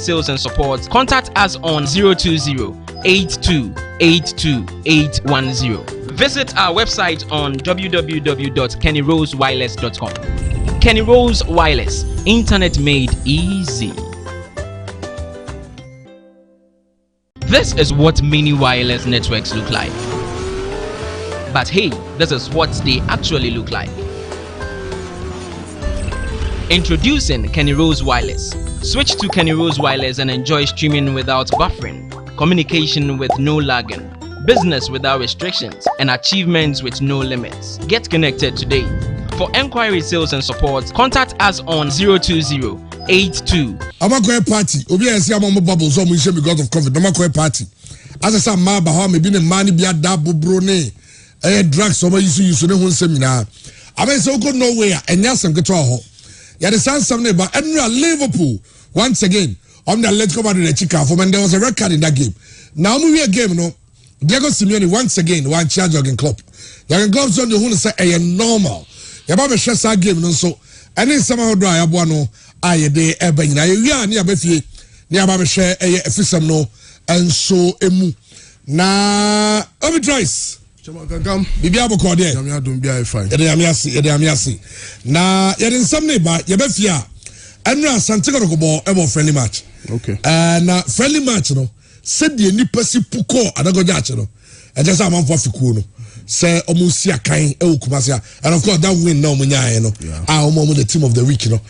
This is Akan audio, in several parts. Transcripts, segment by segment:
sales and support, contact us on 020-8282-810. Visit our website on www.kennyrosewireless.com. Kenny Rose Wireless, internet made easy. This is what mini wireless networks look like. But hey, this is what they actually look like. Introducing Kenny Rose Wireless. Switch to Kenny Rose Wireless and enjoy streaming without buffering, communication with no lagging, business without restrictions, and achievements with no limits. Get connected today. For enquiry, sales and support, contact us on 020-82. I'm a great party. Obi esi amamo bubbles so much because of COVID. I'm a great party. As I say, ma ba ha me bi ne mani bi ada bobro ne drugs so use ne ho seminar. I mean so go nowhere and yasem get ho. Ya the sound something about Liverpool once again. On the let's go back to the Chicago for when there was a record in that game. Now we a game no. Diego Simeone once again one charge Jurgen Klopp. Jurgen Klopp on the who say a normal. Ya ba be share game no so. And then somehow do I no aye de eba nyina ye wi ani abafie ni aba be hwe efisam no enso emu na obi choice chama kankam bibia boko de nyame adom bia e fine ye de amiase na ye den sam ne ba ye bafie a enra sante ko bo e bo friendly match okay na friendly match no said the nipa si puko adagoja ache no e je sa amanfo afikuo no say omusi akan e okumasia and of course that win now munyae no omo the team of the week no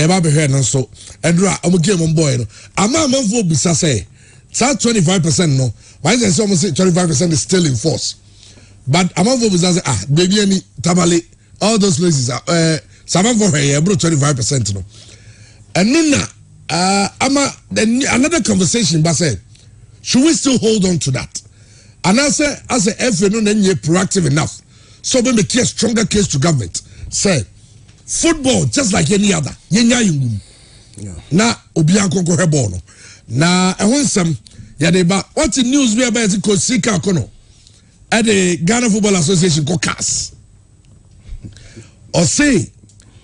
ba be here no so endura omo game on boy no amanfo bisa say 25% no why they say almost 25% is still in force but amanfo bisa say baby any tamale all those places saman for here bro 25% no and nuna another conversation but say should we still hold on to that? And as a FA no then proactive enough. So we make a stronger case to government. Say football just like any other. Yeah. Na obianko ko hebo no. Na ehonsam ya de ba what the news we about it ko sika kono. At the Ghana Football Association ko CAS. Or say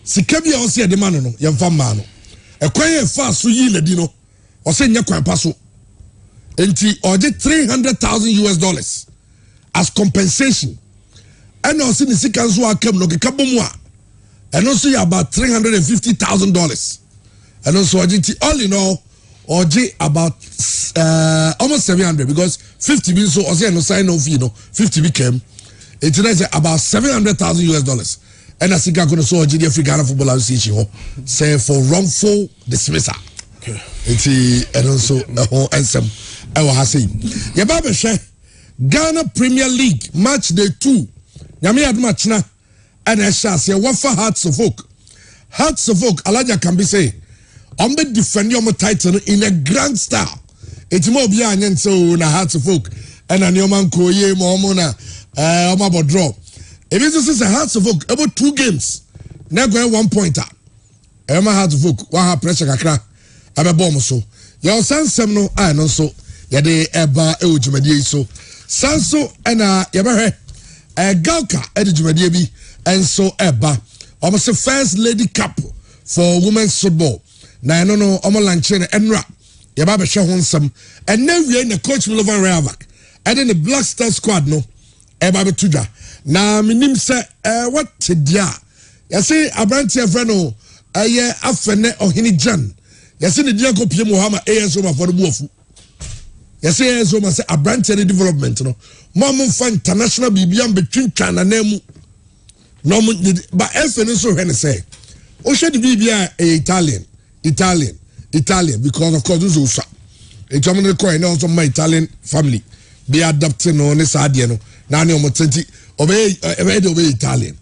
sika bia o se de man no yemfa ma no. Ekwan ye fa so yi ledi no. O se nya kwan pa so. Enti oje $300,000 as compensation. And also the second one came no kekabomwa. And also about $350,000. And also all in all oje about almost 700 because 50 been so also no sign no fee no 50 became it is about $700,000. And I think I'm going to so oje the African Football Association say for wrongful dismissal. Okay. And also and some I say, Yababa share Ghana Premier League match day 2. Yami had match na and I shall say what for Hearts of Oak. Hearts of Oak, Alaja can be say, I'm be defend your title in a grand style. It's more beyond so na Hearts of Oak and a new man koye momona about draw. If it is a Hearts of Oak about 2 games, now go 1 pointer. Emma Hearts of Oak, one pressure kakra. Abe bomb so. Your son some no I no so. Yade eba e ojumadi so sanso ena yebehwe galka e ojumadi bi enso eba almost the first lady cup for women's football na no omo lanche na enra yeba be hwe ho nsam ena wie na coach Milovan Rayovac and then the Black Star squad no eba be tuja na minim se what dia yase abrantie frɛ no aye afene ohini jan yase ne dia ko pie Muhammad ASO ma for buofu. Yes, so must say a branch any development, no. Mom find international BBM between China name. No, but FN so when say, oh, should BBI Italian, because of course, this is a German coin also my Italian family be adopting on this idea, no. Now, no more 20 obey Italian.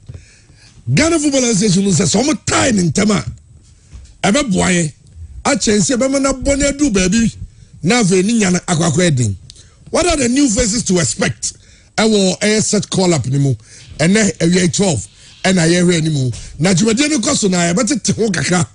Ghana Football Association says, some time in Tema. Ever boy, I change, say, but na bonne do baby. Now, what are the new faces to expect? I will set call up anymore, and then a 12, and I hear anymore. Now, you didn't cost on I but it to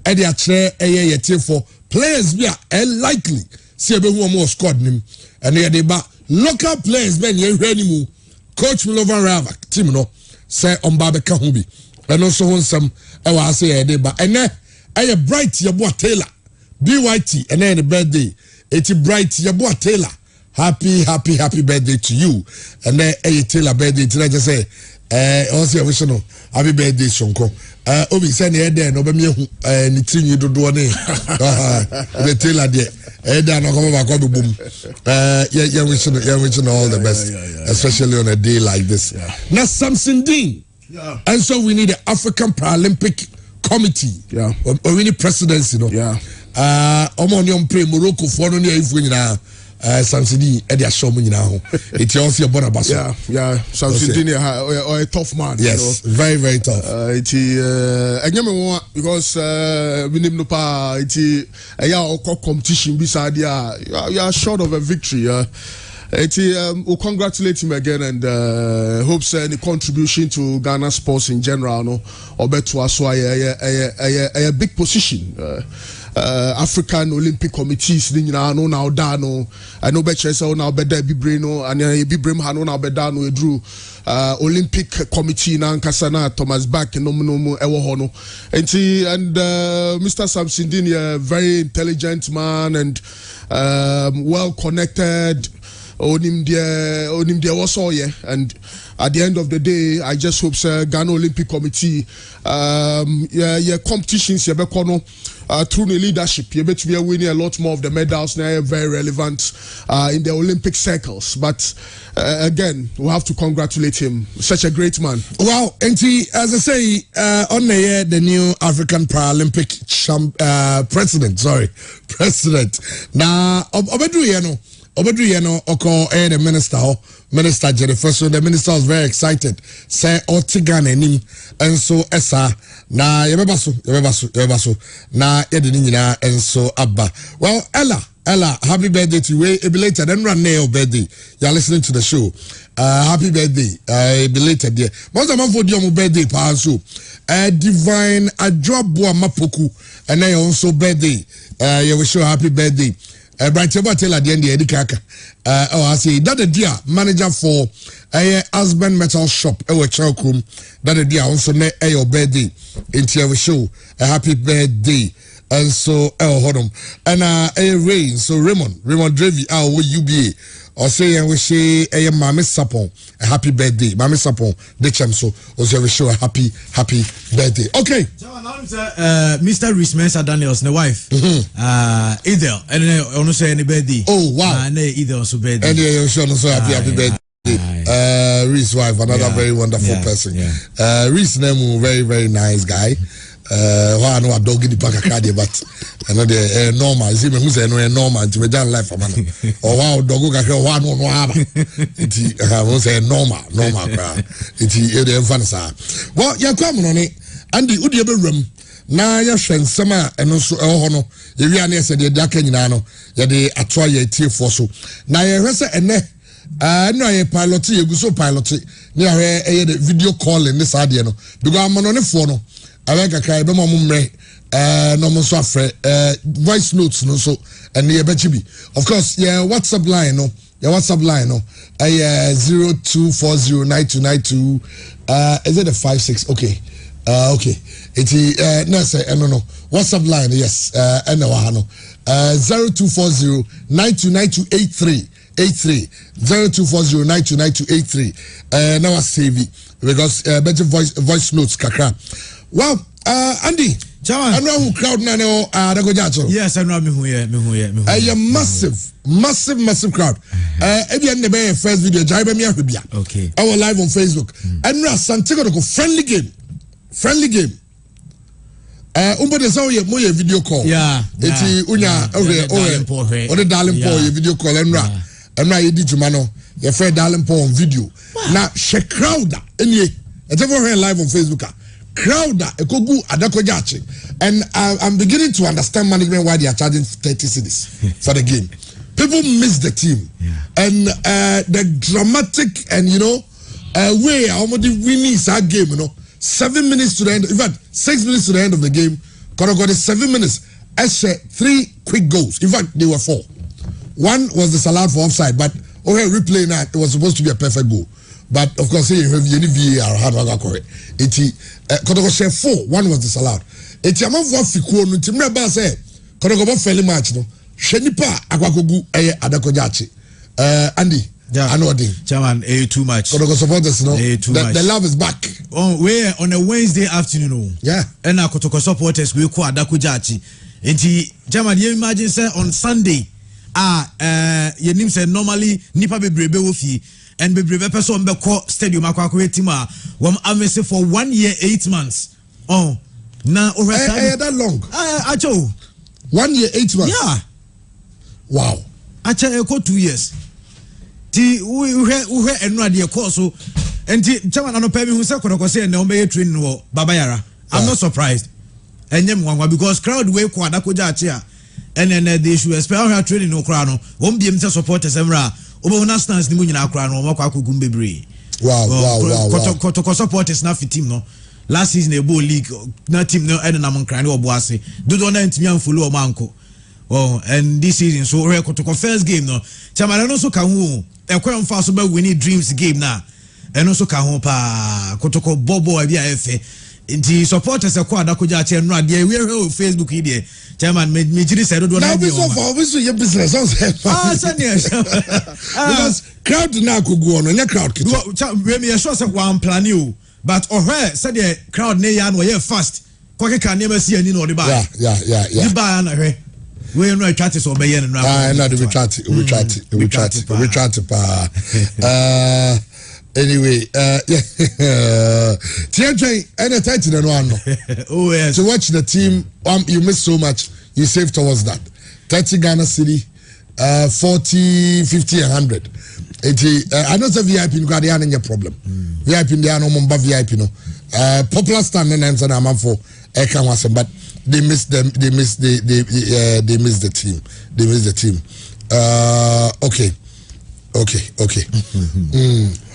and they are chair a for players be likely. See a bit more squad name, and they are local players, Ben, you anymore. Coach Milovan Rayovac, team no, say on Babeka Hubi, and also on some, I will say a day, but and then I bright your boy Taylor. BYT and then the birthday. It's bright Yabua Taylor. Happy birthday to you. And then Taylor birthday tonight just say also I wish you know happy birthday Shonko. Obi send here there no be me anything you do the Taylor there. No come back on the boom. Yeah, we should all the best, especially on a day like this. Now something Dean. Yeah. And so we need the African Paralympic Committee. Yeah. Or we need presidency, you know. Yeah. Omonium play Morocco for no near if we now. Samsidi, Eddie Ashom now. It's also a bonabas. Yeah. Samsidi or a tough man. Yes, you know? Very tough. Because we need no power. It's a competition beside you are short of a victory. We'll congratulate him again and hopes any contribution to Ghana sports in general. No, or better as a big position. African Olympic committees now dano I know better so now better be braino and be brim hano now bedano drew Olympic committee na Kasana Thomas Back no ewo hono and Mr. Samson Dini, a very intelligent man and well connected. Onim dia was all yeah, and at the end of the day, I just hope Ghana Olympic Committee competitions through the leadership you bet we are winning a lot more of the medals now, very relevant in the Olympic circles. But again, we have to congratulate him, such a great man. Well, and as I say, on the year the new African Paralympic president. Now, Obedru Yeno Oko the minister Jennifer. So the minister was very excited. Say Otigan and so Esa na yebebaso na yedinina and so Abba. Well, Ella, happy birthday to you. Belated and run nail birthday. You're listening to the show. Happy birthday. Belated there. Most of them for your birthday so divine Adrobwa Mapoku and then also birthday. You wish you happy birthday. Bright Taylor the end the Kaka. I say that the dear manager for a husband metal shop our Chalcum. That the dear also your birthday into your show. A happy birthday. And so hold on. And a rain. So Raymond Dravy, will you be? Or say and we say a Mami Sapon a happy birthday. Mami Sapon the chamso also we show a happy birthday. Okay. Mr. Rhys Mensah Daniels, the wife. Either and I say any birthday. Oh wow. Either also birthday. And you show also happy birthday. Rhys' wife, another very wonderful person. Rhys name very nice guy. Why no dog in the park card but another normal. See me who say no normal to me down life for man. Or wow dog ga one no aba. It who say normal crowd. It the fancy. Well, you come on it. And the udi be room. Na ya hwen sama eno so ho no. Ye wi ane se de daka nyina no. Ye de atoa ye tie for so. Na ye hwese ene no ye pilot ye guso pilot. Ni ahwe the video call in this ade no. Because amano ne fo no. Aweka kai be mo mmre no mo so afre voice notes no so and ye be chibi. Of course, yeah, WhatsApp line no. Your WhatsApp line no. 02409292 is it a 56? Okay. Okay. It's no WhatsApp line, yes. And no 0240929283 0240929283. Now I save it because better voice notes kakra. Well, Andy, I know who crowd now. Yes, I know me who a massive crowd. Every the first video, okay. Our live on Facebook. And now Santiago friendly game. Umbo saw ye video call. Yeah. Eti unya the darling Paul video call and you did jumano your friend darling Paul on video. Now she crowd any it's ever live on Facebook. Crowd ekogu adakojachi. And I'm beginning to understand management why they are charging 30 cedis for the game. People miss the team. And the dramatic and way almost winning is our game, 7 minutes to the end, in fact 6 minutes to the end of the game. Got 7 minutes. Actually 3 quick goals. In fact, they were 4. One was disallowed for offside, but replay now it was supposed to be a perfect goal. But of course, you have any VAR hard work correct. It 4, one was disallowed. It's a man for Fiku no timbre ba say Kodogo friendly match no. Shenipa akwakogu Adakojachi. Andy. Yeah. I know what Chairman, too much. Kodogo supporters, no. The love is back. Oh, we're on a Wednesday afternoon. Yeah. And our Kotoko supporters will call Adakojachi. And Chairman, you imagine say on Sunday, your name said normally Nipa Bebrebe Wofi and Bebrebe person be call stadium akwa tima. I'm say for 1 year 8 months. Oh, now over that long. Acho. 1 year 8 months. Yeah. Wow. Acho 2 years. Ti we enra de course so enti chairman anopa mi hu se kodoko say na ombe training wo babayara. I'm not surprised. Enyem wanwa because crowd we ko adakoja ache a and then they should expect how training no crowd no. Won biem se supporters emra obo na stance ni mu nyina crowd no makwa akogum bebre. Wow. Kotoko supporters na fit team no. Last season a bowl league na team no and na man cry no obo ase. Do na ntimi amfolo o manko. Oh, and this season so we kotoko first game no. Chairman no so ka hu ekwan fa so ba winning dreams game na eno so ka ho pa kotoko bobo abi afa nti supporters ekwa adakoja ache no ade we Facebook ide chairman me jiri say do na be so for we so your business on say because crowd na kogu ono nya crowd kito we me sure say one plan you but ohwe say the crowd na ya no ye fast kwakeka na ma si ani no de ba yeah di ba na hwe we no chat so be yen no na we chat anyway TJ any title no ano oh yes to watch the team you miss so much you save towards that 30 Ghana city 40 50 100 I know say VIP no got any problem VIP there no mumba VIP no popular stand and answer na man for can was but they miss the team. Okay.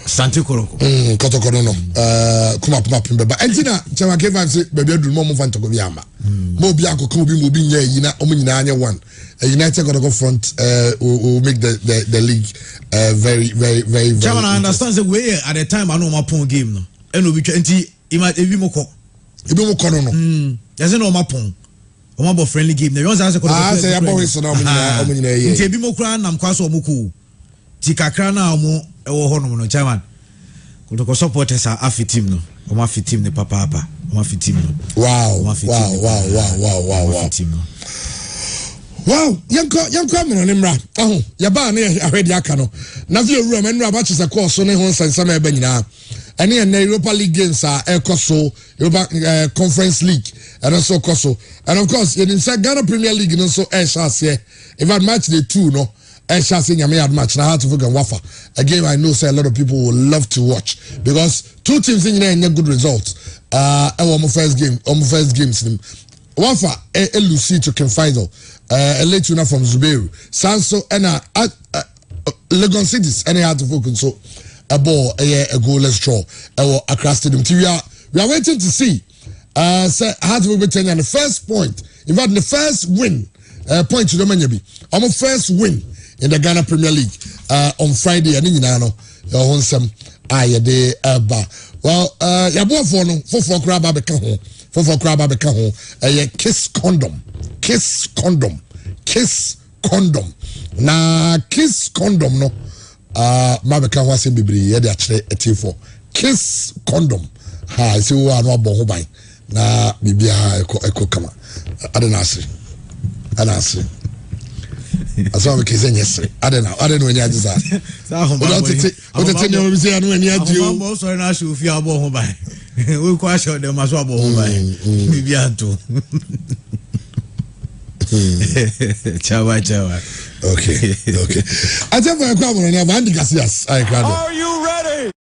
Santi Koroko. Kotoko no. Kuma pimbe ba. Entina chama ke van say baby adu mo fan to go biama. Mo bi akoko mo bi nya yina omo nyina anya one. United Kotoko front will make the league very Chairman, I understand the way at the time I know my pon game no. Eno bi enti ebi mo kono no. There's no mapon. Omabo friendly game. The ones answer say about so na omunyina ye. Nti ebi mo kra nam kwaso omuku. Ti kakra na omo ewo ho no chairman. Kotoko supporters are afi team no. Omo afi team ne papa. Omo afi team no. Wow. Wow, yanko me no nimra. Ya ba na ahwede aka no. Na fi ewura me nura ba chese course so ne ho nsensam eba nyina. Ene na Europa League games are ekoso Europa Conference League and also koso and of course in Ghana Premier League no so chance here if I match the two no chance nyame ad match na hard to forget wafa a game I know say a lot of people will love to watch because two teams in any good results our first games wafa LUC to final a late winner from Zubairu Sanso and Legon Cities any hard to focus so a ball a goalless draw across Stadium. We are waiting to see say how to be ten and the first point in fact the first win point to the Manyabi our first win in the Ghana Premier League on Friday and in Nano on some day well yabo for no for crab beka ho kiss condom na kiss condom no mabeka ho asem bibiri ye de akire etifo kiss condom ha se wo anu abon ho ban na bibia eko kama adena asiri aso me keze nyesre adena nya jiza o tete nyo bi se anu ani adio mo so na asho fi abon ho ban we ko asho de maso abon ho ban bibia to Chawa. Okay. I tell you, I'm going to have Are you ready?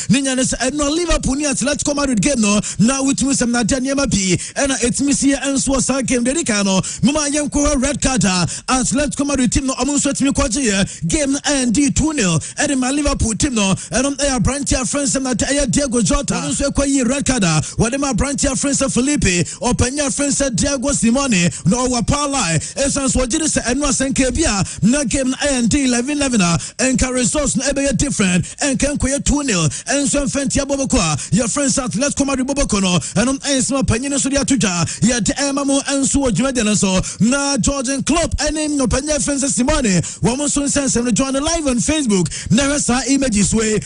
Ninya no Liverpool ni Atletico Madrid game no na witumi sem na tanya mapi ena etimi sie enso sa game de kano mama yenko red card Atletico Madrid team no amunso etimi kwaje game and 2-0 ena ma Liverpool team no ena branchia friends na taya Diego Jota amunso ekwayi red card wade ma branchia friends Felipe openya friends Diego Simone no wa pala essence wajiri se eno asenke bia na game and 11 enka results no ebe different enka kwoye 2-0 enso mfentia boboko your friends at let's come out boboko no enom ensma panyine so dia tuja ye de emamu enso odwumade no so na Georgian club enim no panya friends Simone wo mo so sense no join live on Facebook na sa images way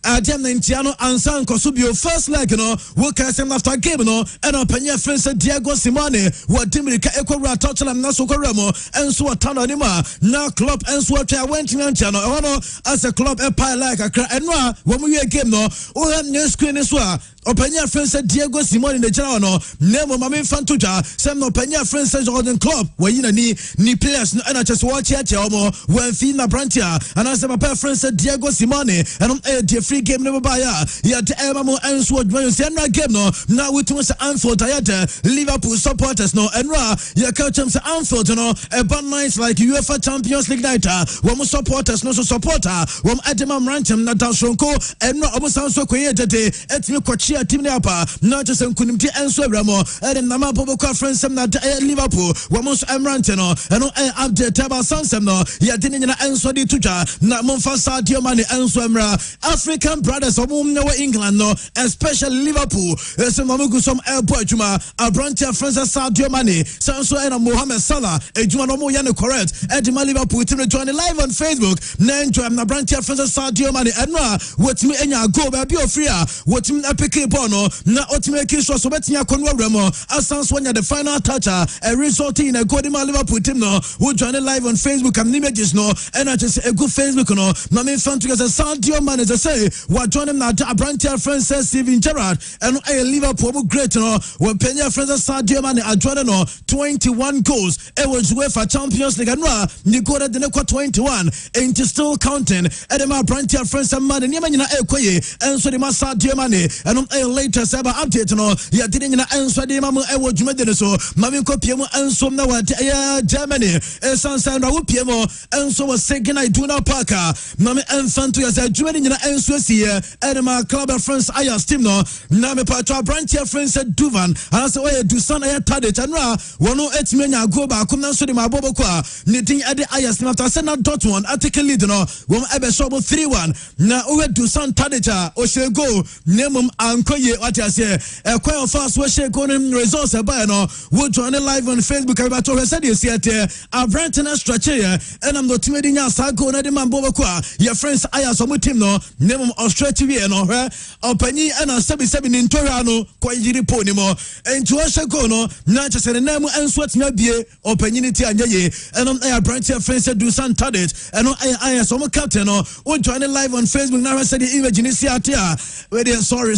Adem Ntiano Ansan Kosubio first leg no wo kasem after game no and opanya friends Diego Simone wo Dimirika Ekora Tottenham na so koramo enso atano anima na club enso atwa went nchano e wono as a club empire like akra enwa wo mu ye game no wo have no screen so a opanya friends Diego Simone the general no nemo mame fantuja sem no opanya friends Jordan club wo yina ni players no and just watch here omo when fi na brantia and as my friends Diego Simone and free game never buy ya te emamu enso adwan se na game no na wetu se Anfield ayata Liverpool supporters no enra ya coach them se Anfield no a bad nights like UEFA Champions League night wo mo supporters no so supporter wo adema rantem na danshonko enra omo sanso koye jete etimi kochia team ne apa na just nkunimti enso abramo and na mapobo conference na Liverpool wo mo so emrante no eno update about sansem no ya dinina enso di tuja na monfa Sadio Mane enso emra African brothers of England no especially Liverpool some mamugu some airport juma abrantia Francis Sadio Mane Sanso and Mohamed Salah ejuma no mo ya correct edima Liverpool team join live on Facebook na enjoy na brantia Francis Sadio Mane enwa wotimi enya go ba bi ofria wotimi apeke ball no na otimi kisho so betia konwa remo asanso nya the final touch a result in a good Liverpool team no who join live on Facebook and images no and I just a good Facebook no na me fan together Sadio Mane as say what join him now Abrantia Francis Steven Gerrard and a Liverpool great no when Penya Francis Sadio Mane join no 21 goals it was UEFA Champions League and ni go the next 21 and still counting and the Abrantia Francis Mane ni manyina ekoye and so the Sadio Mane and a later saber update no ya didn't na enso de mamu e wo dwumade so mame ko piemu enso na wa Germany sansan na wo piemu enso was second I do not parka mame enfanto ya sa dwumade nyina enso and my club of friends Ayas team no na me patwa branch friends Duvan and say we do son aye target and wono etmenya go ba kum na so de maboboko a ne tin ade Ayas team after send Dortmund article lead no wo ebe so 3-1 na we do son target o she go nemum ankoye what you say e kwa fast we she go results by no we join live on Facebook about to said you see at a branch na stretch here and I'm not team nya sa go na de maboboko a your friends Ayas o team no nemum Australia no opani ana 77 nintora no kwajiri po ni mo enti o sheko no na chese na mu enso atnya bie opani ni ti anyaye enom air branch friends do san target eno air so mo captain no o join live on Facebook na said the image ni si atia we dey sorry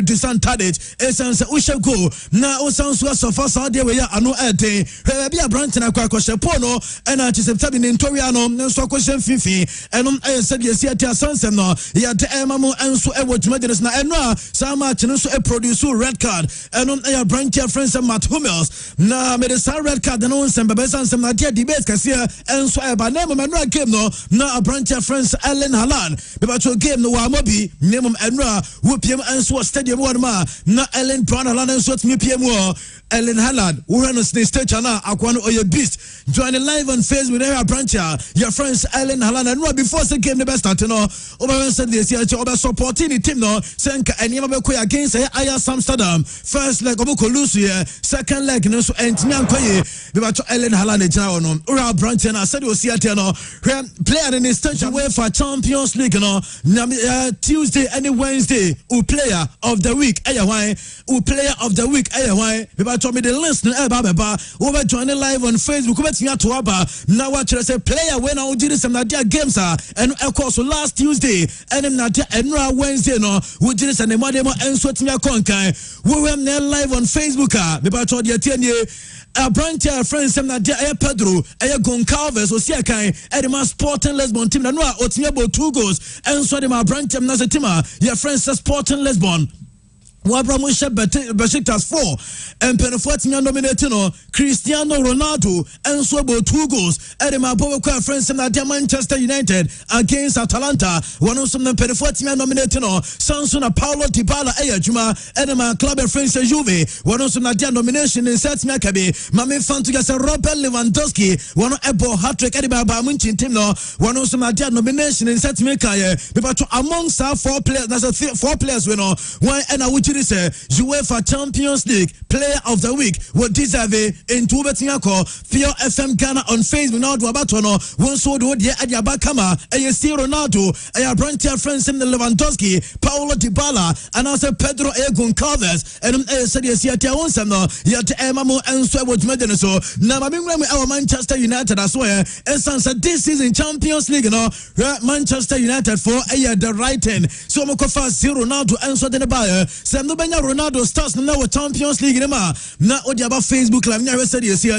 do san target essence o sheko na o san so fa sa de we ya ano eten we bia branch na kwa kwashe po no ena chese 77 nintora no nso kwashe fifi enom air said the si atia sansem no ya de emamu enso ewo dwumadene na eno a sama chene so produce red card eno ya branch friends Matt Hummels na me the red card no nsem bebe sansem na dia debate kase enso eba na mo no game no na branch friends Erling Haaland beba cho game no wa mobi nemum eno a wo piem enso stadium wo ma na Erling Haaland enso tmi piem wo Erling Haaland wo no stage na akwa no oye beast join live on Facebook there branch your friends Erling Haaland and before the game the best start no over said this year over supporting the team no senka enima be koy against Ajax Amsterdam first leg oboko lose here second leg no so entimi ankoye be ba to Erling Haaland e jira no ora branch na said o see no player in the stage UEFA Champions League no Tuesday and Wednesday who player of the week who player of the week be ba to me the list na ba over join live on Facebook betimi to aba na watch say player when I did some na dia games and of course last Tuesday and na dia Wednesday no we did some more enso timia konkan we were live on Facebook me ba to dia tienie a branch friends na dia Pedro Goncalves o sia kan edema Sporting Lisbon team na no otimia bo 2 goals enso de ma branch na se team ya friends Sporting Lisbon Wabramusha Besiktas 4 and Penefortia nominated Cristiano Ronaldo and Swobo 2 goals. Edema Boca friends in Manchester United against Atalanta. One of some Penefortia nominated Sansona Paulo Dybala Ayajuma Edema Club friends Juve. One of some nomination in Sets Makabe. Mame Fantugas Robert Lewandowski. One of Ebo Hattrick Edema Bamunchin Timno. One of some nomination in Sets Makaye. But amongst our 4 players, that's 4 players we know. Why and I would this UEFA Champions League Player of the Week would deserve in Tubetiako Pure FM Ghana on Facebook now to Abatono one so do the Adiabakama a C Ronaldo a Brantia friends in the Lewandowski Paulo Dybala and also Pedro Goncalves and said yes yet no yet Emamo and so what Medeneso now our Manchester United as well and since this season Champions League no Manchester United for the right end so Mokofa Ronaldo and so the buyer no benya Ronaldo starts now with Champions League na odi about Facebook live na said yes here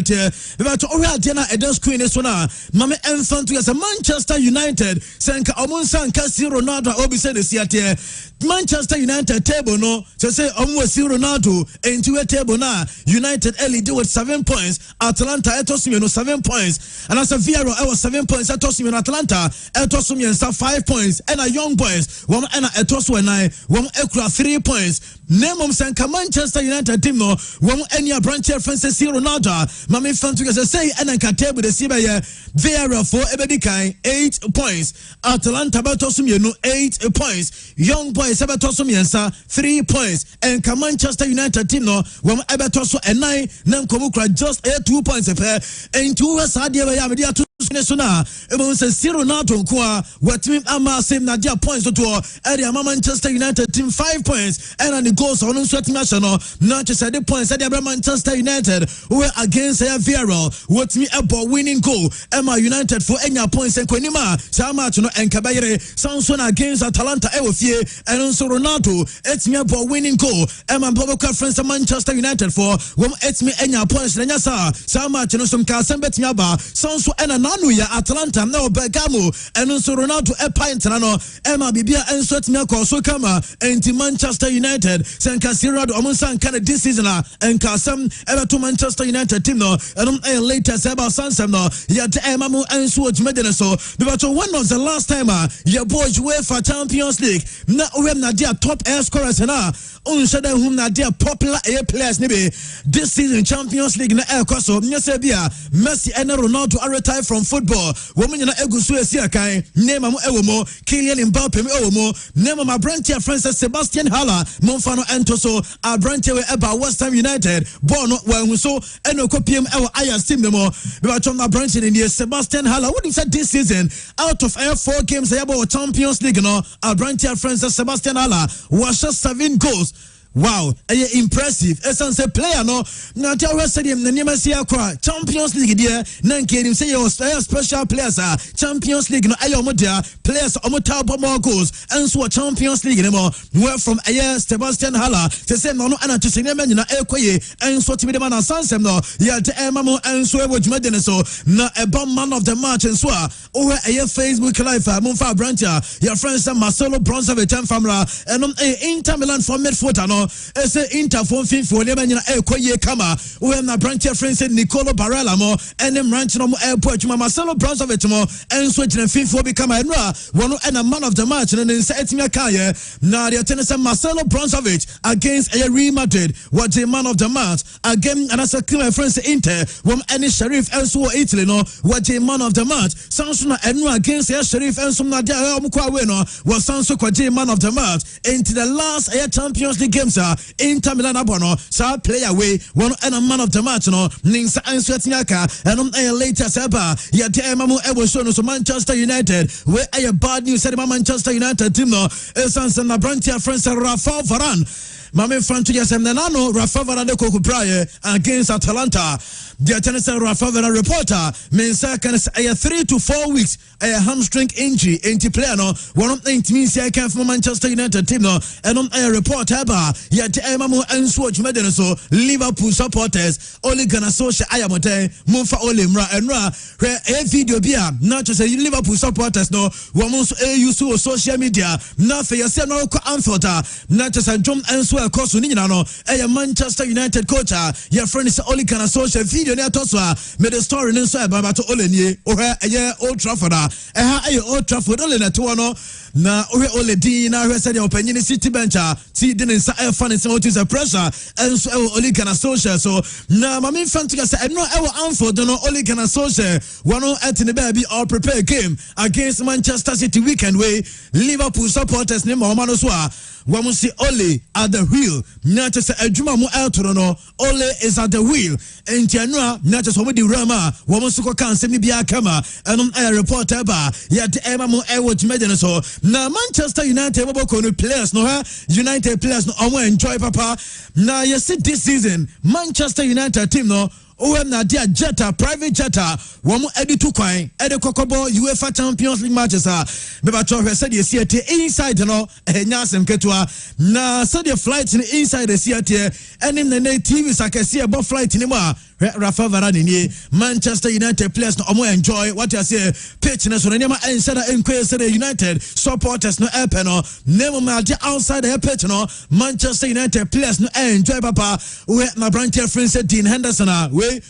but already na e screen is na mame enfant to as Manchester United senka omunsa nka si Ronaldo obi said this here Manchester United table no so say omu si Ronaldo into a table na United early do with 7 points Atalanta etosumi no 7 points and as a Villarreal I was 7 points etosumi no Atalanta etosumi and 5 points and a Young Boys one and etosu 9 one ekura 3 points name of Sanka Manchester United team no one any branch references see Ronaldo mame fan to say and table the Sibaye Villarreal for Ebedikai 8 points Atalanta betosumi no 8 points Young Boys ebetosumi 3 points and Manchester United team no one ebetoso 9 nam komukra just 2 points and 2 sadia ya media to Sona ebo say see Ronaldo kwa what team ama same na dia points to area Manchester United team 5 points and the goals on sweat national not just the points that Manchester United were against Villarreal what me about winning goal Emma United for any points and Kwenima Sama no and Kabayere Samson against Atalanta Ewofie and also Ronaldo it's me about winning goal Emma Bobo Conference Manchester United for it's me any points Nyasa Sama no some Kasembet Nyaba Samson and Nanu ya Atalanta no Bergamo and also Ronaldo a pint no Emma Bibia and sweat me so kama and Manchester United Sanka Sirado Omunsan kind of this season and Kasam ever to Manchester United team no and later Seba Sansam no yet Emamu and Swatch Medeneso but one of the last time your boys UEFA Champions League na wem na dia top air scorers na unshada hum na dia popular air players nibi this season Champions League na air koso nyese bia Messi and Ronaldo are retired from football women na egusu esi akan name am ewomo Kylian Mbappe ewomo name my branch Francis Sebastian Haller Monfano Entoso Abrante we eba West Ham United Bono we so eno kopiem ewo Ajax team demo we ba chom na branch in the Sebastian Haller what is that this season out of 4 games about Champions League no Abrante Francis Sebastian Haller was just 7 goals. Wow, impressive. Essence player no. Na tell us stadium na nyema si akwa Champions League there. Na nkenim say your special players Champions League no ayo modia players omota more goals. And so Champions League no more from Sebastian Haller. Say no ana to sinema nyina ekoye. And so timi de man sansem no. Ya te emamo and so e wojuma de so na a bomb man of the match and so over Facebook live Monfa Brancha. Your friends Marcelo Brozovic and Famra and Inter Milan for midfielder no. Ese interphone fin for leba nyina ekoye kama we na branch friends Nicolo Barella mo enem ranch no airport ma Marcelo Brozovic mo enso gina fin for become enra one and a man of the match and say etimia kaye na the tennis Marcelo Brozovic against Real Madrid what the man of the match again and as a friends Inter one any Sheriff enso Italy no what the man of the match Samsung enra against Sheriff enso na dia omkwa we no was Samsung kwa man of the match into the last Champions League games Inter Milan abono sa play away one and a man of the match no ninsa answetiaka and later seba ya mamu ebo show no so Manchester United we a bad news said Manchester United team no essence na branch friends Rafael Varane Mame Frantu yasem nanano Rafael Varane koku praye against Atalanta. The tennis Rafael Varane reporter mensa can say 3 to 4 weeks a hamstring injury into player no one of the teams here came from Manchester United team no and on a reporter ba yet emamu enso jumeden so Liverpool supporters only gonna social ayamote mumfa olimra enra a video bia not just say Liverpool supporters no woman use social media na fe yase no ko amfota not just a jump enso ɛkɔ so ne nyina no ɛyɛ Manchester United coach your friend is Ole Gunnar Solskjaer video ne atoso made the story ne so ɛba to Ole nie ohɛ ɛyɛ Old Trafford ɛha ɛyɛ Old Trafford Ole na to no na ohɛ Ole din na hwɛ sɛ de opanyini City bench ti de ne nsa ɛfa ne sɛ the pressure ɛnso ɛwɔ Ole Gunnar Solskjaer so na ma me fan to say ɛno ɛwɔ Anfield no Ole Gunnar Solskjaer wɔno ɛte ne baabi all prepare game against Manchester City weekend way Liverpool supporters ne ma ɔma no so Wamu si Ole at the wheel. Nacha se adwuma mu eltoro no. Ole is at the wheel. Enti anua nacha so di rama. Wamu suko kan se mi bia kama. Enum reporter ba. Ya de ema mu watch media so. Na Manchester United wabo no players no ha. United players no omo enjoy papa. Na you see this season Manchester United team no na dia jetta private jetta womu editu kwan ede kokobo UEFA Champions League matches me ba cho hwese de siete inside no enya asem ketua na so the flight inside the siete enim na TV sakese e bo flight ni mo Rafa Varane ni Manchester United players no omo enjoy what you say pitch na so na nema ensada enkwese the United supporters no epeno nemo ma dia outside the pitch no Manchester United players no enjoy papa we na branch friend said Dean Henderson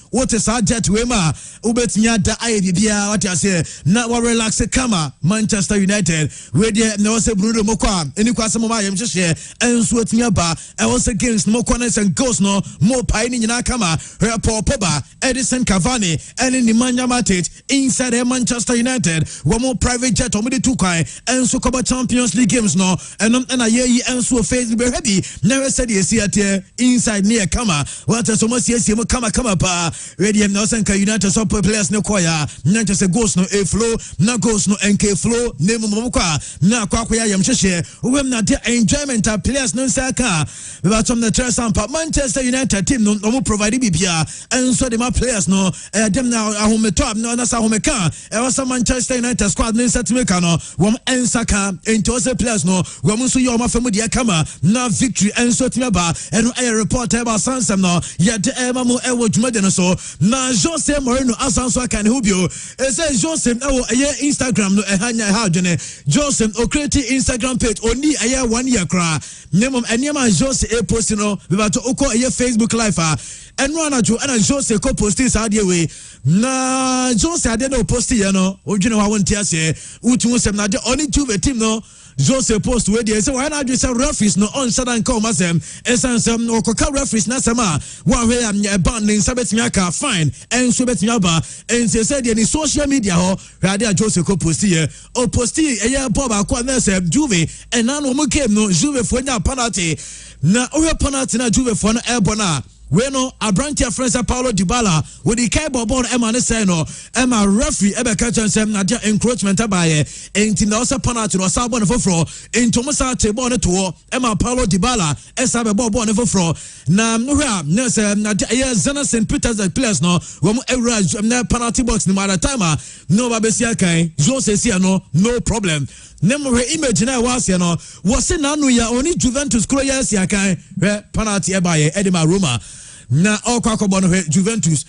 what is our jet we ma ubetnya da aye bibia what you say na we relax kama Manchester United we dey na say Bruno Mokwa eni kwase mo ma yem hye enso atnya ba e was against mo corners and goals no mo pai ni nyina kama Paul Pogba Edison Cavani and Nemanja Matic inside Manchester United one more private jet omo de two kwan enso koba Champions League games no enom na ye enso face be heavy never said you see at inside near kama what so mo see mo kama pa ready na Senka United support players no koya na just goals no a flow na goals no NK flow name mo kwa na kwa yam hye we na the enjoyment players no saka we ba from the Tresampa Manchester United team no mo provide bibia enso de my players no dem na ahometo no na sa ahomeka e was Manchester United squad no set maker no wom ensaka into the players no wom so yo mafamu de kama na victory enso timaba eno reporter ba sansem no ye de ema mo ewo dwumade no so na Jose Mourinho asanso aka ne hobio e say Jose ewo Instagram no ehanya ha dwene Jose o create Instagram page oni 1 year kra nemom eniema Jose e post no be ba to uko Facebook live eno anajo ana Jose ko posti sa de we na Jose ade no posti ye no odwene wa wonti ase utu sem na de oni tube team no Jose post we dey say why na do say referees no on sadan call masem esansem no koka referees na sama one way am ban nin sabetimi aka fine enso betimi aba ense say dey ni social media ho rade Jose ko posti ye o posti eye bob akwa na say Juve ena no mo game no Juve fo nya penalty na o penalty na Juve fo no ebona we no Abrantia friends Paulo Dybala with the keyboard ball Emma ne say no Emma referee ebe ka chansem na dia encroachment abaye enti na also penalty no sabo ne foforo enti mo sa te ball ne to Emma Paulo Dybala esa be ball ne foforo na hwa na say na dia Zena St Peter's the players no wo mo ewra na penalty box ni mara time no ba besia kan Jose sia no problem nemo image na was ya no was na no ya oni Juventus kro ya sia kan penalty abaye Edema Roma na okwakobo no Juventus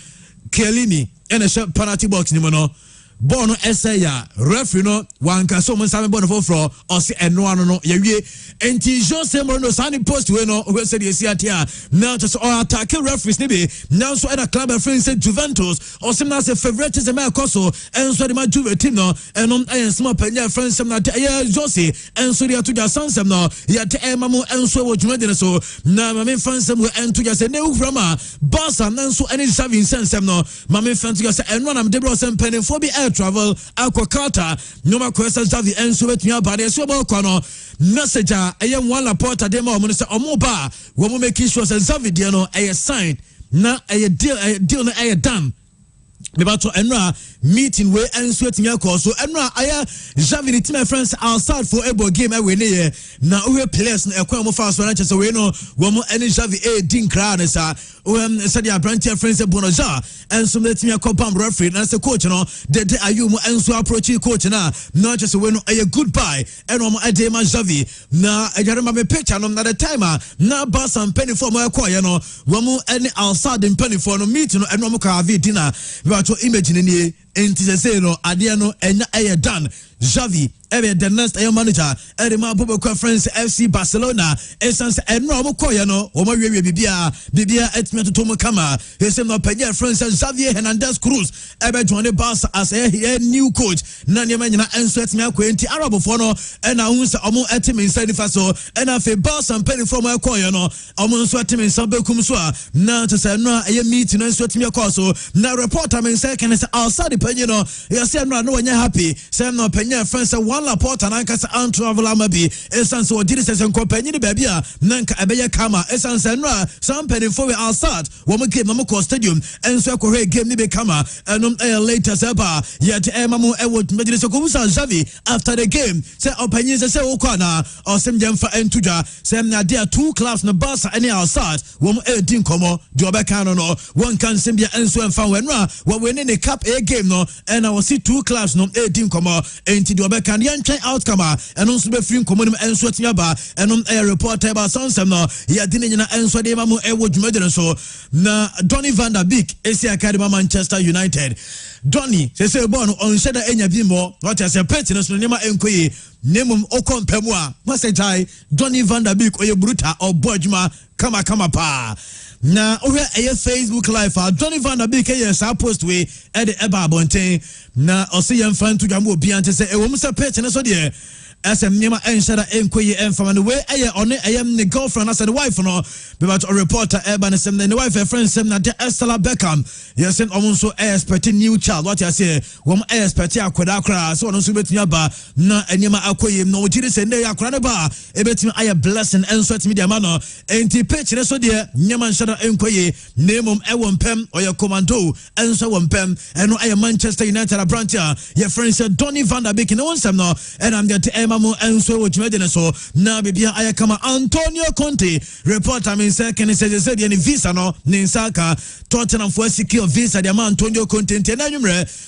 Chiellini ene she penalty box ni mo no ball no ya referee no wanka so mo nsame ball no foforo o se eno ano no ya wie enti Jose Mourinho sani post we no we say the atia now just attack referees ni be now so na club referee say Juventus o sim na say favoritism e koso enso de ma Juve team no enom ayen small panya friends na Jose enso de to their sansem no ya te emamu enso wo dwuma de so na ma me fansem we ento ya say ne uframa Barca nanso ene Xavi sensem no ma me fanto ya say eno na me de bro sem penny for be travel aquacata no ma kwesa Xavi enso betumi abade so ba kwa no message aye one Laporta de ma o mo say omo ba wo mo make sure say Xavi de no aye sign na aye deal na aye done me ba to enra meeting we enso etimi akọ so enra aya Xavi ni team friends outside for able game we ne na we players na ekwan mo fast na chese we no wo mo eni Xavi din kra na sa said the Abrantia friends bonoja enso na etimi akọ bam referee na say coach no de ayu mo enso approach coach na chese we no a goodbye eno mo ade ma Xavi na ejare ma me picture no na the timer na Barca and penny for mo ekọ ye no wo mo eni outside in penny for no meeting no eno mo ka have dinner to image ni enti se say no ade no enya done Xavi the next manager Edema Bobo Conference FC Barcelona essence and no Mokoyano or Maria Bibia etme to Tomo Kama he said no Penya friends Xavier Hernandez Cruz ebe join Barca as a new coach Nanya Mena and sweat me akwanti Arab fono and I won't omo etim inside the faso and I feel Barca and penny from Koyano omo sweatim in Sabe Kumswa now to say no a meeting and sweat me akoso now report I mean second is outside the Penino you say no when you're happy say no Penya friends one laport and I can say travel amabi essence or did say company baby nanka abeya kama essence and some penny for outside woman game Mamako Stadium and so game ni be kama and later seba yet mamu would Madrid so Xavi after the game say opinions say okwana or some jam for entuja say na there two clubs na Barca any outside woman din komo Jobeka no one can Simbia and so and fan when what we in the cup a game no and I will see two clubs no 18 komo and Jobeka yan outcome and also be free komo and so tiaba and a reporter about Sansem no ya dinin na and so de mamu would Madrid so na Donny van der Beek AC Academy Manchester United Donny say born on sheda enya bimo what I say pet no so nema enkoyi nemum okompemwa message Donny van der Beek oye bruta or bojuma kama pa na over a Facebook live Donny van der Beek yes I post we at the eba bonten na osi yam fan to jambo bi ante say e wo mse pet no so de SM Nima Enshada Enkoye Enfam and the way I am the girlfriend as the wife no but a reporter Eban Sem the wife a friend Sem na Estella Beckham yes and also expecting new child what I say wom expect akwa so no so betia ba na Nima Akoye no jiri se ne akwa ne ba e betimi aye blessing and sweat media man no enti page ne so de Nima Enshada Enkoye nemum ewompem or your commando and so wompem and no aye Manchester United branch your friend said Donny van der Beek no one some no and I'm there to and so which made so now bibia ayakama Antonio Conte report I mean second said any visa no ninsaka Tottenham for secure visa the Antonio Conte and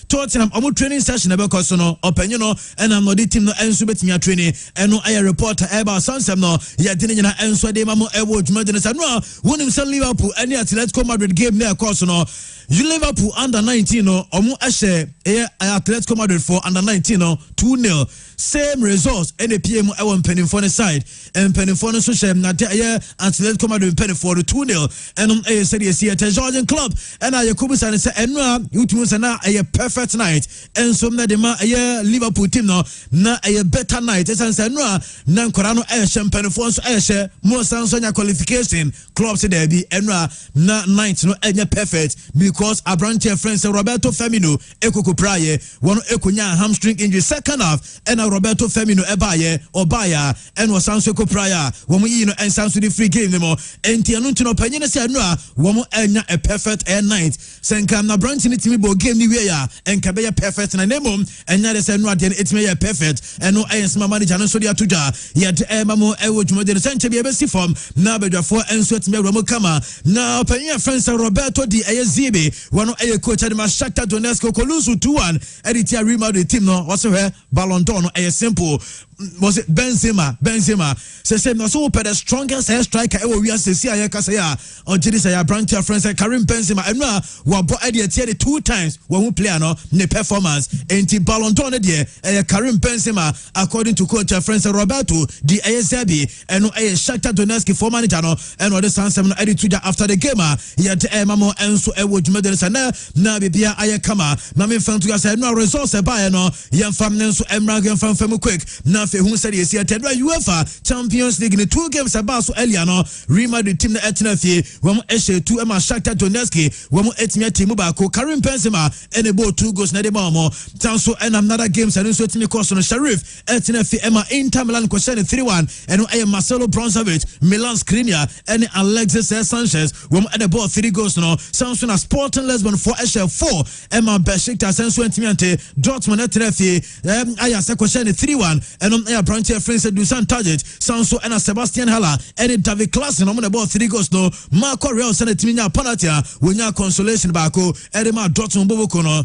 Tottenham omo training session because no open no and I'm not the team no and so bet me training and no air reporter about Sansem no ya didn't and so de mamo e wo dwuma de no won him Liverpool any Atletico Madrid game there course no Liverpool under 19 no omo ahye Atletico Madrid for under 19 no 2-0 same results any PM e penny for the side and penny for the social na Atletico Madrid penny for the 2-0 and said yes here at Georgian club and Yakubu San say and you two say na a perfect night and so na dem Liverpool team no na a better night and say no na nkorano champagne for so share more sansonya qualification clubs there be and na night no perfect because a branch friends Roberto Firmino ekoko praye one ekonya hamstring injury second half and Roberto Firmino ebaye obaya and was Sansuko prior when we and Sansu the free game them and Tianuntino Penina said no woman a perfect air night Senkam na branch in it me bo game ni we and Kabeya perfect na nemo and now they said no it's me perfect and no as my manager no so dia tuja yet mamo ewo dwuma de senche be besi form na bedwafo and sweat me romo kama na Penya friends Roberto di zibe one coach at Shakhtar Donetsk Kolusu 2-1 editia Real Madrid team no also here Ballon d'Or no simple was it Benzema say no so the strongest air striker ever we say see ayaka say or jiri say branch your friends Karim Benzema and wa bo idea the 2 times when we play no ne performance enti Ballon d'Or there Karim Benzema according to coach friends Roberto di ASB and no Shakhtar Donetsk for manager no and what the Sansem no edit to after the game yet mamo enso ewo dwumade sana na bibia ayakama na me fan to say no results e ba no yem fam nenso emra gen fam quick na fe hu said yes yet UEFA Champions League in 2 games about so earlier no Real Madrid team na etina fie wom ehye 2 ema Shakhtar Donetsk wom etimia team ba ko Karim Benzema ene bo 2 goals na de ba mo tanso and another games and so timi course no Sheriff etina fie ema Inter Milan ko send 3-1 and Marcelo Brozovic Milan Skriniar and Alexis Sanchez wom at the ball 3 goals no Samson a Sporting Lisbon for HL4 Emma Besiktas Senso Entimiante Dortmund etina fie Ajax ko send 3-1 and branch friends Dusan Target Sanso and Sebastian Haller and David Klassen on the ball 3 goals no Marco Real send it to me penalty when consolation back Edema Dortmund Boboko no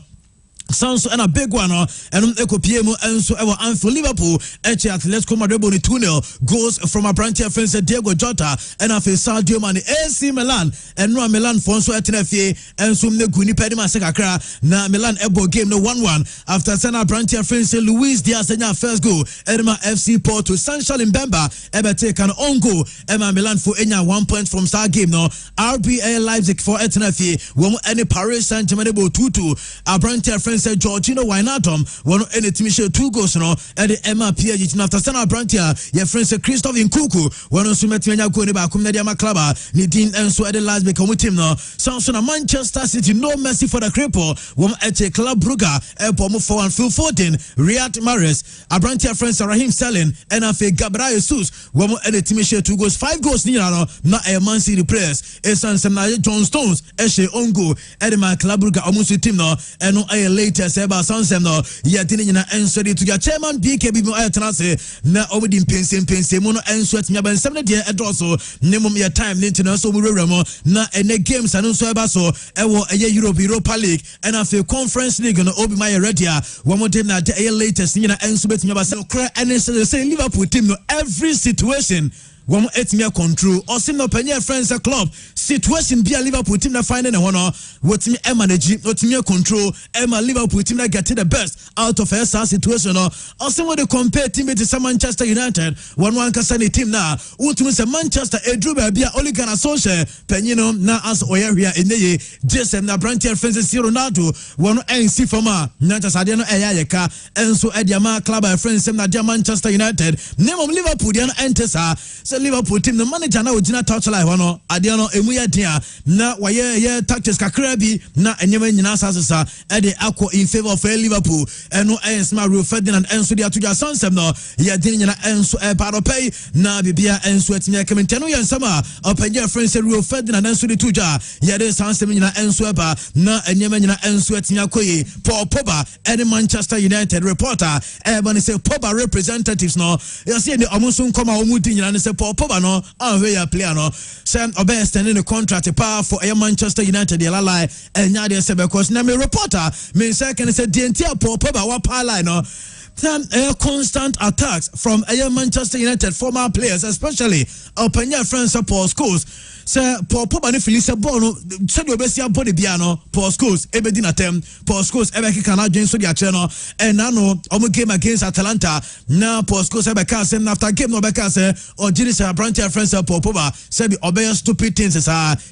Sounds and a big one, and Eco PM and so ever and for Liverpool, Atletico Madrid 2-0 goes from a branch of friends Diego Jota and a Sadio Mane AC Milan and no Milan Fonso Etenefi and some Neguni Pedima Sekakra na Milan Ebo game no 1-1 after Sana branch of friends Luis Diaz first goal Edema FC Porto Sanchal in Bemba ever take an own goal Emma Milan for Enya 1 point from Star game no RBA Leipzig for Etenefi won any Paris Saint-Germain 2-2 a branch of friends Georgino Wijnaldum won any team share 2 goals no and the Emma PSG after Sana Brantia your friends Christophe Nkunku won on Sumetia go ne ba kum na dia maklaba ni din enso at the last become team no Samson Manchester City no mercy for the cripple won at Club Brugge Epom for and Phil Foden Riyad Mahrez a Brantia friends Raheem Sterling and afi Gabriel Jesus won any team share 2 goals 5 goals ni no na a Man City players Esan Semna John Stones Eshe Ongo at the Club Brugge almost team no and no a latest Seba Sansem no yatini nyina enso de to your chairman BKB mo ayatana na omudi mpense mo no enso atnya ban 7 de edoso nemum your time nintina so murura mo na ene games anu so eba so ewo eye Europa League and afi Conference League no obi my ready a wo mo dem na de latest nyina enso betnya ba se kra ene say Liverpool team no every situation one etmia control or sim no penye friends a club situation be a Liverpool team that finding a one what me manage not me control Emma Liverpool team that get the best out of her situation or sim what they compare team with some Manchester United one kasani team now what to say Manchester Edru be a Oligan associate penino na as oyeria in the JSM na branch friends Ronaldo one NC former not as Adeno Eyaka and so Ediama club friends na Manchester United name of Liverpool then enters Liverpool team the manager na ojina touch live no ade no emu ya dia na waye tactics kakra bi na enyema nyina asasa e de akọ in favor of Liverpool eno Ensma Rio Ferdinand enso dia tuja sansem no ya din nyina enso e paropay na bibia enso atimi akamente no yensama opanya friends Rio Ferdinand enso di tuja ya de sansem nyina enso e ba na enyema nyina enso atimi akoyi Paul Pogba and Manchester United reporter e ba ni say Pogba representatives no ya say the omusun koma omudi nyina ni say Paul Pogba no anwe player no say obey extending the contract power for Manchester United the lie and nya dey say because na me reporter me say can say the entire Paul Pogba wa pala no constant attacks from Manchester United former players especially Openya France Paul Scholes say Paul Pogba ne Felice Bono said you besia body bia no Paul Scholes ebedi na tem Paul Scholes ebeki kana dwen so dia che no and now omo game against Atalanta now Paul Scholes ebeka say after game no beka say or Gilles branch friends Paul Pogba say be obey stupid things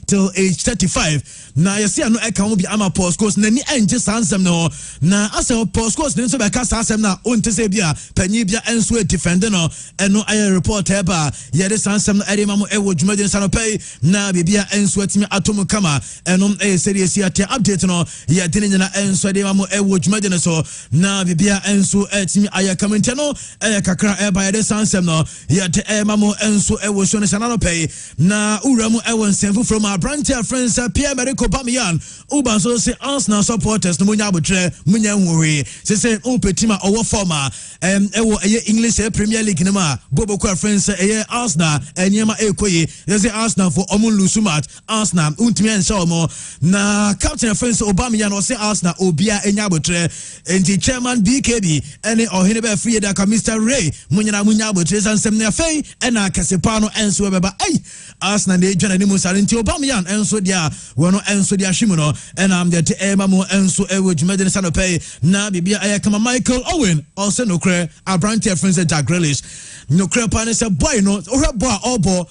till age 35 na you see no e kan bi ama Paul Scholes na ni enje sansem no na ase Paul Scholes ne so beka sansem na onte say bia panyi bia enso e defend no eno aye report eba ye de sansem no ere mamu e wo dwumadin sanopay na bibia enso atimi atomu kama enom series ate update no ya dine nyina enso de mamu e wo dwumadin so na bibia enso atimi aya comment no kakra eba ye de sansem no ya de mamu enso e wo shone sanopay na uramu e won senfu from our branch friends Pierre-Emerick Aubameyang uba so say Arsenal supporters no munya abotre munya nwore say opetima owo former ewo English Premier League nema bobo kwa friends Arsenal enyema ekoyi say Arsenal for omun lusumat Arsenal untimi ensa omo na captain friends Aubameyang no say Arsenal obia enya abotre enti chairman BKB ene ohene be free da ka Mr Ray munya abotre sansem na fei ena kasepa no enso beba Arsenal de dwana ni musa enti Aubameyang enso dia wono enso dia hwimu no ena am de mamu enso ewo dwumade sanopay na bibia ayakama Michael Owen also no cre a branch friends Jack Grealish no cre pan say boy no ora boy obo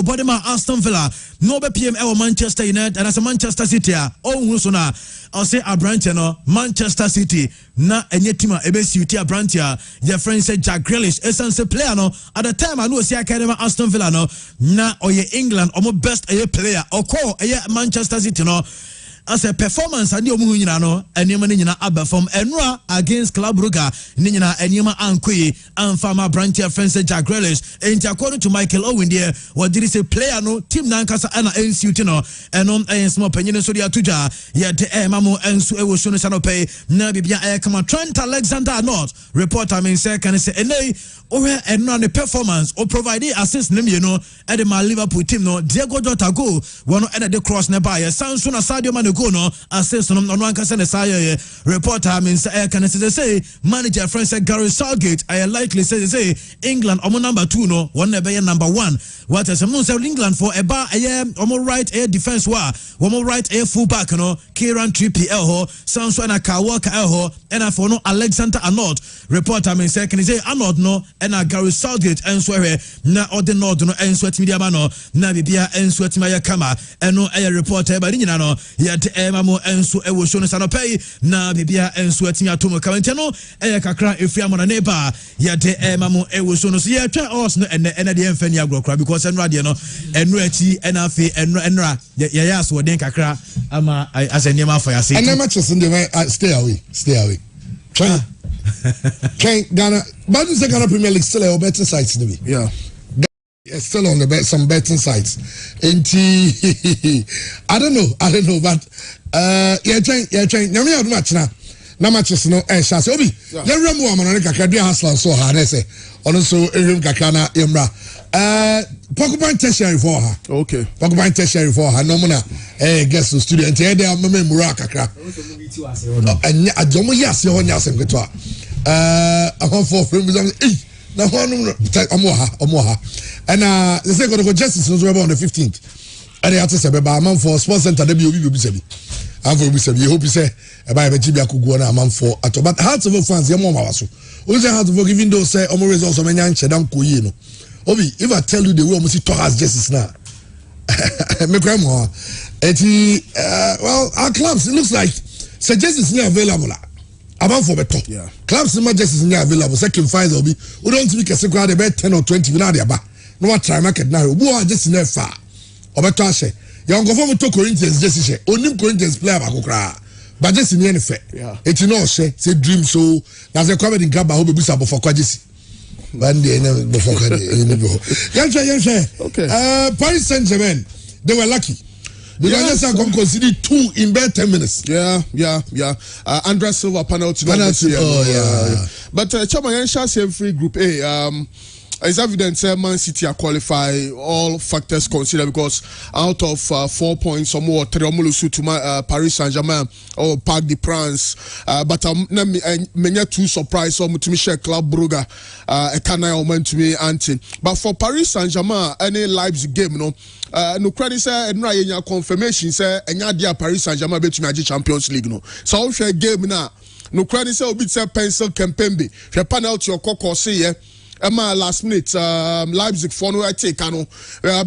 body ma Aston Villa no be PM Manchester United and as Manchester City oh so na I say a branch no Manchester City na enye team ebe siuti a branch your friend said Jack Grealish essence player no at the time I know see academy Aston Villa no na oye England omo best player or call Manchester City no as a performance and you nyina no enema nyina abeform enra against Club Brugge nyina enema ankoi anfama branch friends Jack Grealish and according to Michael Owen there what did he say player no team na nkasa ana NCT no enom small penyin so dia tuja ye de mamu enso e wo shono sanopay na bibia kama Trent Alexander-Arnold reporter men say can say enei owe enra the performance or provide assist nim you know at the Liverpool team no Diego Jota go one and the cross nearby Sanso na Sadio Mane goal no assist no ankasa ne say reporter means can say manager friend say Gary Southgate I likely say England number 2 no one be number 1 what as no say England for eba omo right air defense wa omo right air full back no Kieran Trippier ho Sanso na Kawaka ho and for no Alexander Arnold reporter means say can say Arnold no and Gary Southgate and so na ode nod no and so media ma no na bibia and so ya kama eno air reporter ba nyina no yet mamo and so e wo show no sanopai na bibia and so atomo kawente no e kakra efia mo na neighbor yet mamo e wo show no so ya twa us no and the enfani agrokra because enra de no enu achi enafe enra ya so den kakra ama as enema for ya say and matches in the stay away Train Ghana but the Ghana Premier League still a betting sites maybe yeah still on the some betting sites and I don't know but yeah train nyame adu match na matches no chance obi le remu amana kakra dia hasla so ha na say ono so ehim kakra na emra Porcupine tertiary for her okay Porcupine tertiary for her no na guest the studio and here they are memura kakra and ajomo yase ho nya asem keto a for film na hono omoha and they say go justice no on the 15th and they have to say beba man for sports center dey be obi sabi and for we say hope you say eba be tibia kugu na man for at but hearts of fans ye mo ma waso we say hearts of even though say omo results o menya nche dan koyi no obi if I tell you the way omo see talk as justice now me cry more well our clubs it looks like say justice is available about for better clubs no justice is available second finds will be we don't speak a secret about 10 or 20 we na dey ba no what try market now who are just in far obeto ase young go for to Corinthians just say onim Corinthians player ba kokra but just in any fair it no say dream so na say come in grab ba be busa for kwajisi one day na before okay Paris Saint-Germain they were lucky because they can consider 2 in bare 10 minutes. Andres Silva penalty. But Chama Yensha free group A. It's evident Man City are qualify all factors considered because out of 4 points or more, Tremolusu to Paris Saint-Germain or Parc des Princes. But many too surprised or to Michel Club Brugge a canal meant to me anti. But for Paris Saint-Germain, any Leipzig game, no credit say and right confirmation say and dia Paris Saint-Germain bet me Champions League no. So share game now. No credit say obi say pencil Kempembe. Share penalty or Koko say Emma last minute Leipzig for no take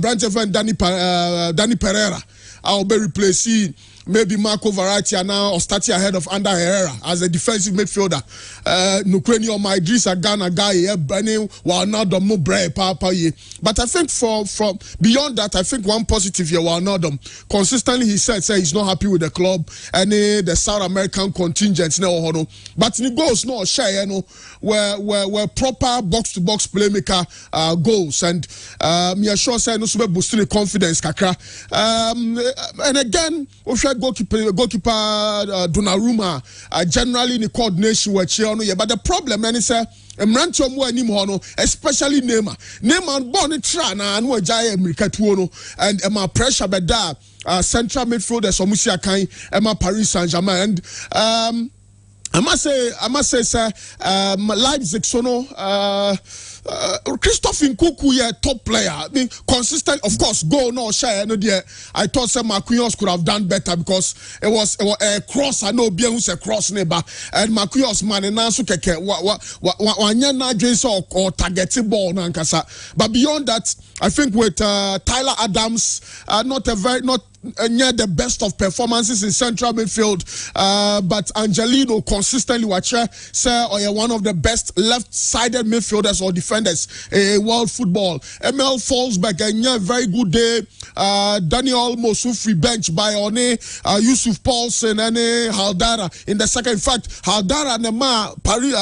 branch of Danny Pereira I'll be replacing maybe Marco Verratti now or starting ahead of Ander Herrera as a defensive midfielder. Nukreni or my Idrissa Gana guy burning while now the more brave papa ye. But I think from beyond that, I think one positive here while now consistently he said he's not happy with the club and the South American contingent now. But in the goals no share where proper box to box playmaker goals and me sure say no super boosting the confidence kakra and again goalkeeper Donnarumma generally in the coordination with Chiano but the problem is Mrancho mo anim ho no especially Neymar born tra na no agya America tuo no and my pressure be da central midfielders omusia kan Emma Paris Saint-Germain and I must say sir Leipzig so no Christophe Nkunku yeah top player. I mean consistent of course goal no share no there. I thought some Marquinhos could have done better because it was a cross I know bien who's a cross neighbor and Marquinhos man and now so keke wanya na dreams or targeting ball na nkasa. But beyond that I think with Tyler Adams not near the best of performances in central midfield but Angelino consistently say one of the best left-sided midfielders or defenders in world football. ML Forsberg a very good day. Daniel Mosufri bench by One Yusuf Paulsen and Haldara in the second. In fact, Haldara and Paris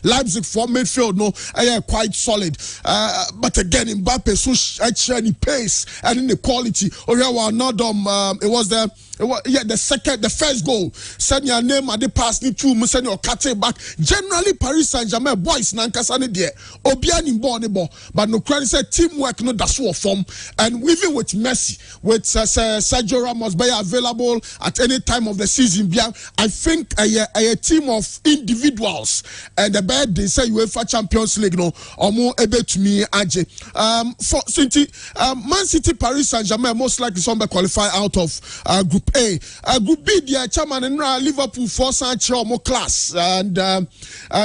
Leipzig for midfield quite solid. But again Mbappe so actually pace and in the quality. It was the the first goal. Send your name at the pass ni two. Send your cutting back. Generally, Paris Saint-Germain boys nankasa ni there. Obiani ball, but no credit said teamwork no that's what form. And even with Messi, with Sergio Ramos be available at any time of the season. I think a team of individuals and the bad they say UEFA Champions League no or more able to me aje. For City, Man City, Paris Saint-Germain most likely some qualify out of Group A. Group B, the chairman and Liverpool for Sancho more class and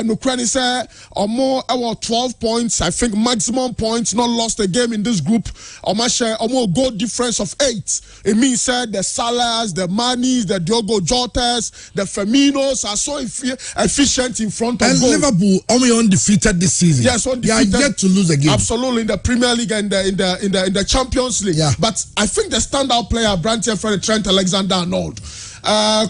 Ukraine say or more about 12 points. I think maximum points, not lost a game in this group. Or more goal difference of 8. It means the Salahs, the Manis, the Diogo Jotas, the Firminos are so efficient in front of goal. And Liverpool only undefeated this season. Yes, undefeated. They are yet to lose a game. Absolutely, in the Premier League and in the Champions League. Yeah. But I think the standout player, Trent Alexander-Arnold.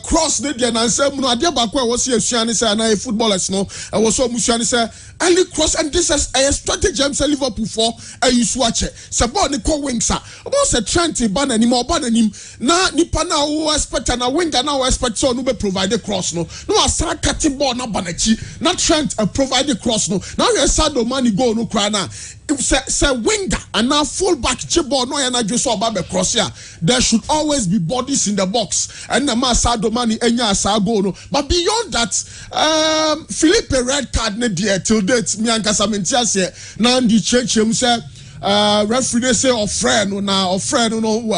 Cross the day and say no adia bakwa was here say na footballers no was so musiani say early cross and this is a strategy say Liverpool for you swatch say ball ni ko wings about say Trent ban anymore na nipa na wo expect na winger na wo expect so no be provide the cross no asa cut ball na banachi na Trent provide the cross no now you Sadio Mane go no cry na say winger and now fullback chiball no yana just so about the cross here there should always be bodies in the box and the Sadio Mane enya asago no but beyond that Philippe red card ne there till date me ankasa mentia say na ndi chechem say referee say friend now no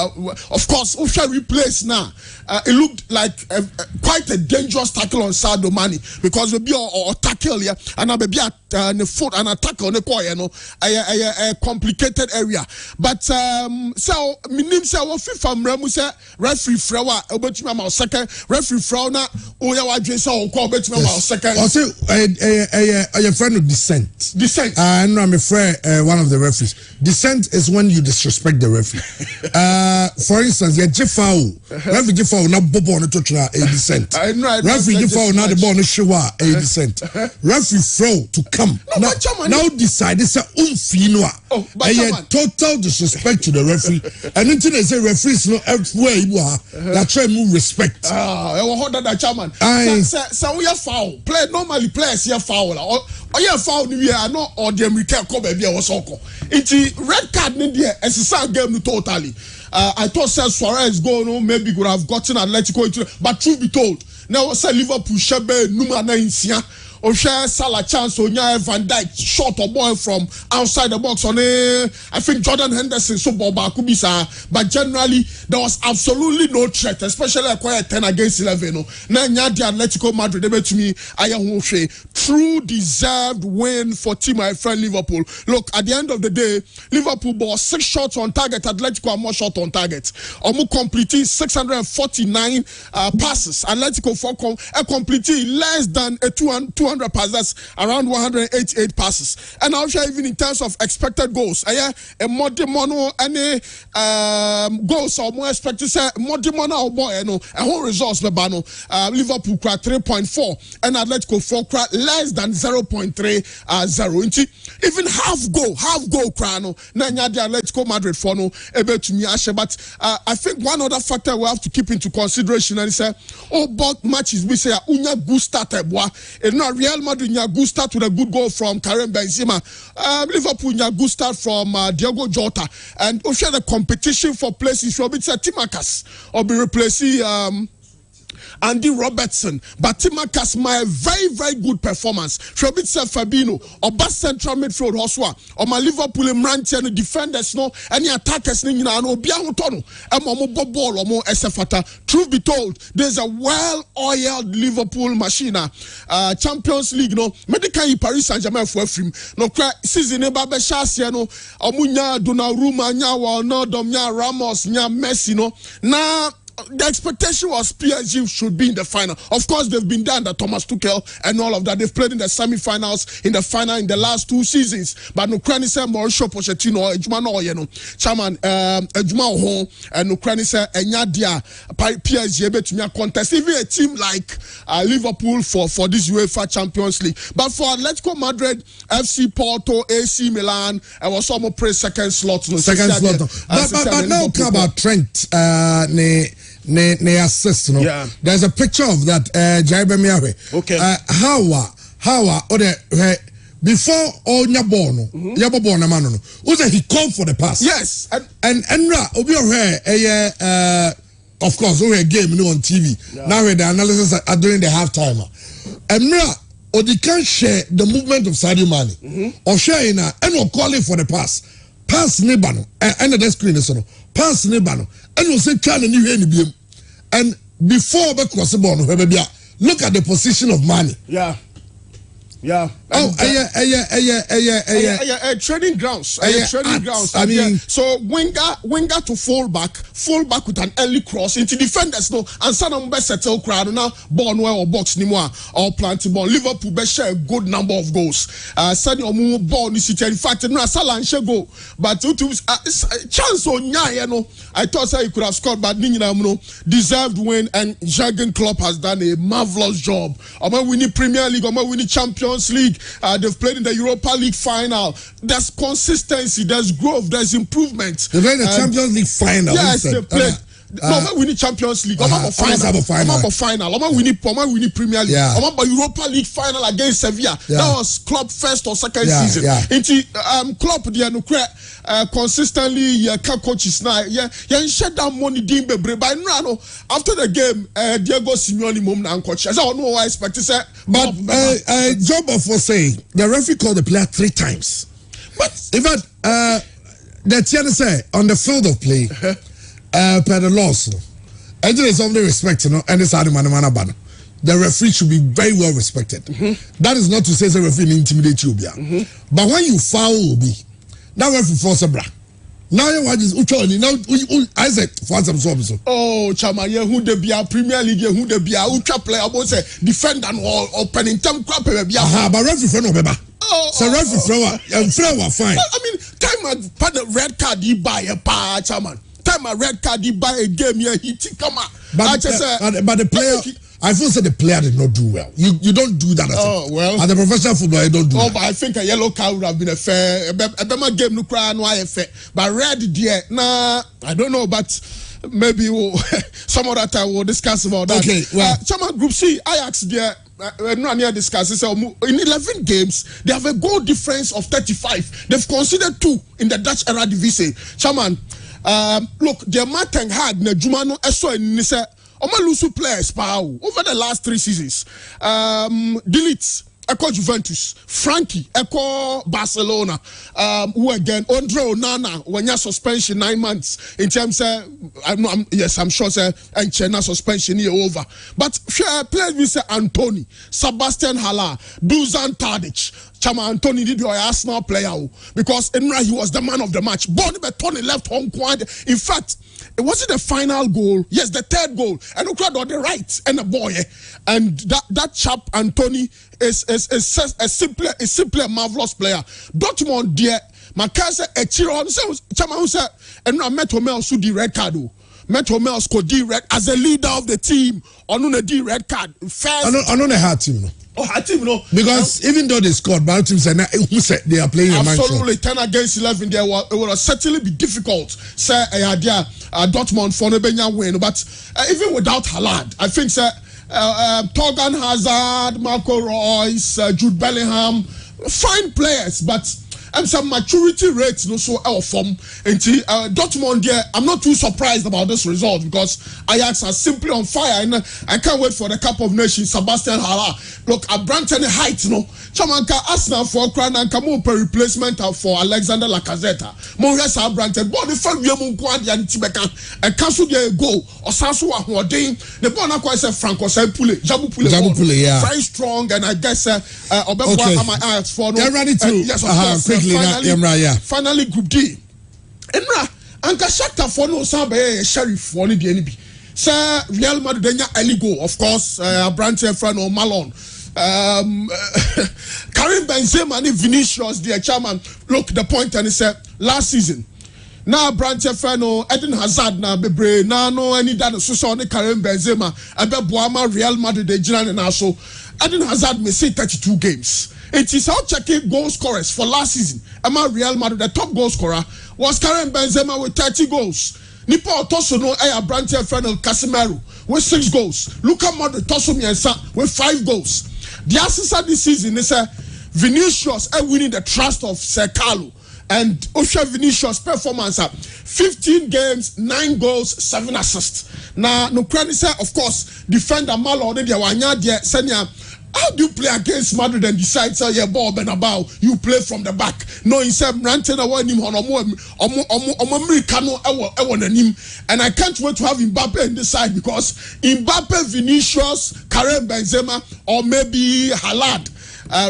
of course we shall replace now it looked like quite a dangerous tackle on Sadio Mane because we be or tackle here and I be at the foot and a tackle on the coin a complicated area but so minim say what FIFA mremu say referee frawa obetuma ma second referee frawa na oya wa dwe say o ko obetuma ma second I say a friend of dissent I know I'm a friend one of the referees. Dissent is when you disrespect the referee. For instance, you give foul. Referee give foul na bobo on touch na a dissent. Referee give foul na the ball no show a dissent. Referee throw to come. Now decide it's a unfinoa. A total disrespect to the referee. And until they say referees no everywhere you are, that try move respect. I will hold that chairman. So we are foul. Play normally players here foul. Oh yeah, foul we are not or them we can come baby or soccer. It's red card in there as a sound game totally. I thought Suarez go no maybe could have gotten Atletico into but truth be told, now say Liverpool shebe number 9 Osha Salah chance Onya Van Dijk shot a ball from outside the box on I think Jordan Henderson so Boba Kubisa but generally there was absolutely no threat especially a quiet 10 against 11 no na nya the Atletico Madrid they to me true deserved win for team my friend Liverpool. Look at the end of the day Liverpool ball 6 shots on target, Atletico are more shot on target almost completing 649 passes. Atletico for completing less than a 200 passes, around 188 passes. And also even in terms of expected goals, a mono any goals or more expected say mono or more a whole results bano Liverpool crack 3.4 and Atletico 4 crack less than 0.30. Even half goal crano nanya the Atletico Madrid for no able to me but I think one other factor we have to keep into consideration and say both matches we say unya good started and not Real Madrid nya good start with a good goal from Karim Benzema. Liverpool nya good start from Diogo Jota and also the competition for places should be Timakas or be replacing Andy Robertson, but Timakas my very very good performance. Shobitsa Fabinho or best central midfield Hoswa or my Liverpool Mrantian defenders no any attackers ni na no bia hotono e mo ball or mo esefata. Truth be told, there's a well-oiled Liverpool machine. Champions League no medical Paris Saint-Germain for film no season e ba be chance no omunya Donnarumma nya wa no dom nya Ramos nya Messi no na the expectation was PSG should be in the final. Of course, they've been there under Thomas Tuchel and all of that. They've played in the semi-finals, in the final in the last 2 seasons. But Ukraine said Mauricio Pochettino, Ejumano, Chairman, Ejumano, and Ukraine said Enyadia, PSG able to contest even a team like Liverpool for this UEFA Champions League. But for Atletico Madrid, FC Porto, AC Milan, I was almost play second slot. Second slot. But now come about Trent, ne assist no. Yeah. There's a picture of that Jaibe Miawe. Okay. How before all nyabon no yabon na man no he called for the pass. Yes. And obi of course we game on TV. Yeah. Now the analysis are during the half time. And Odi can share the movement of Sadio Mane. Or share and calling for the pass. Pass Nebano and the screen is pass Nebano and we say trying to new any and before back was the ball look at the position of Mane. Yeah. Training grounds. Training grounds. I mean, so winger to full back with an early cross into defenders. No, and some best settle crowd now. Ball or box anymore or planting ball. Liverpool best share a good number of goals. Sadio Mu ball in fact, no Salah and go, but chance on you know. I thought he could have scored, but no deserved win. And Jurgen Klopp has done a marvelous job. Am winning Premier League? Am winning Champions League? They've played in the Europa League final. There's consistency, there's growth, there's improvement. They played the Champions League final. Yes, they played. No, we need Champions League. Final. We need Premier League. Europa League final against Sevilla. That was Klopp first or second season. Klopp the consistently coaches now. Shut down money by now. After the game, Diego Simeone mum and coach. I don't know why I expect to say. But Job for saying the referee called the player 3 times. But in fact, the Tiana say on the field of play. Per the laws, and there is only respect, and it's the referee should be very well respected. That is not to say the referee intimidate you, but when you foul, that referee force a bra. Now you watch this. I said for some so. Oh, Chama, who the be Premier League, who the be ultra player, about say defend and or opening time crap, but referee friend of so referee fine. I mean, time I put the red card you buy a pa, Chairman. Time a red card, he buy a game here, he come out. But the player, I feel say the player did not do well. You don't do that as a professional footballer, you don't do that. But I think a yellow card would have been a fair, a game no cry no fair. But red dear, nah, I don't know, but maybe some other time we'll discuss about that. Okay, well, Chairman Group C, Ajax there. In 11 games, they have a goal difference of 35. They've conceded 2 in the Dutch Eredivisie. Chairman, look, the Martin had na Jumano Eso and Nisa Omalusu players over the last 3 seasons. Delete Echo Juventus, Frankie Echo Barcelona, who again Andre Onana when you suspension 9 months in terms of I'm sure and China suspension here over. But players we say Anthony, Sebastian Haller, Dusan Tadic. Chama Anthony did your Arsenal player because he was the man of the match. Bonnie Tony left home quiet. In fact, it wasn't the final goal. Yes, the 3rd goal. And look on the right and the boy. And that chap Anthony is simply a marvelous player. Dortmund dear, Makasa Echiron Chama who said and I met Homel Sudi red card. Metro Mels could direct as a leader of the team on a red card. First, I know they had team. Because even though they scored, but team said they are playing absolutely 10 against 11. It would certainly be difficult. Say Dortmund for the win, but even without Haaland, I think Torgan Hazard, Marco Reus, Jude Bellingham, fine players, but some maturity rates no so form. And Dortmund there, I'm not too surprised about this result because Ajax are simply on fire, and I can't wait for the Cup of Nations. Sebastian Haller, look, I brand any height, Chamanka Arsenal for Crown and come per replacement for Alexander Lacazette. Morias are branded, but the fact we are Munkwadi and Tibeka and cancel their goal or Sansu Ahwadin, the Bonacqua said Franco Pule, Jabu Pule, yeah, very strong, and I guess Obekwa am I asked for they're ready to yes, of course. Finally, Group D. Enra, Anka Shakhtar for no Sabe Sheriff for the NB. Sir Real Madrid early goal, of course. Branche friend or Malone. Karim Benzema and Vinicius, the chairman. Look, the point and he said last season. Now Branche friend or Eden Hazard na bebre na no any that so on Karim Benzema. Abe Boama Real Madrid the Jiran and also Eden Hazard may say 32 games. It is out checking goal scorers for last season. Real Madrid, the top goal scorer, was Karim Benzema with 30 goals. Nipa Otoso no Brantia Fernel Casemiro with 6 goals. Luka Modric Toso Miensa with 5 goals. The assistant this season is Vinicius winning the trust of Sir Carlo. And Osha Vinicius performance 15 games, 9 goals, 7 assists. Now, no credit, of course, defender Malo already wanya dia senior. How do you play against Madrid and decide say yeah ball ben about you play from the back? No, he said ranting away him on Americano and I can't wait to have Mbappe in this side because Mbappe, Vinicius, Karim Benzema, or maybe Haaland.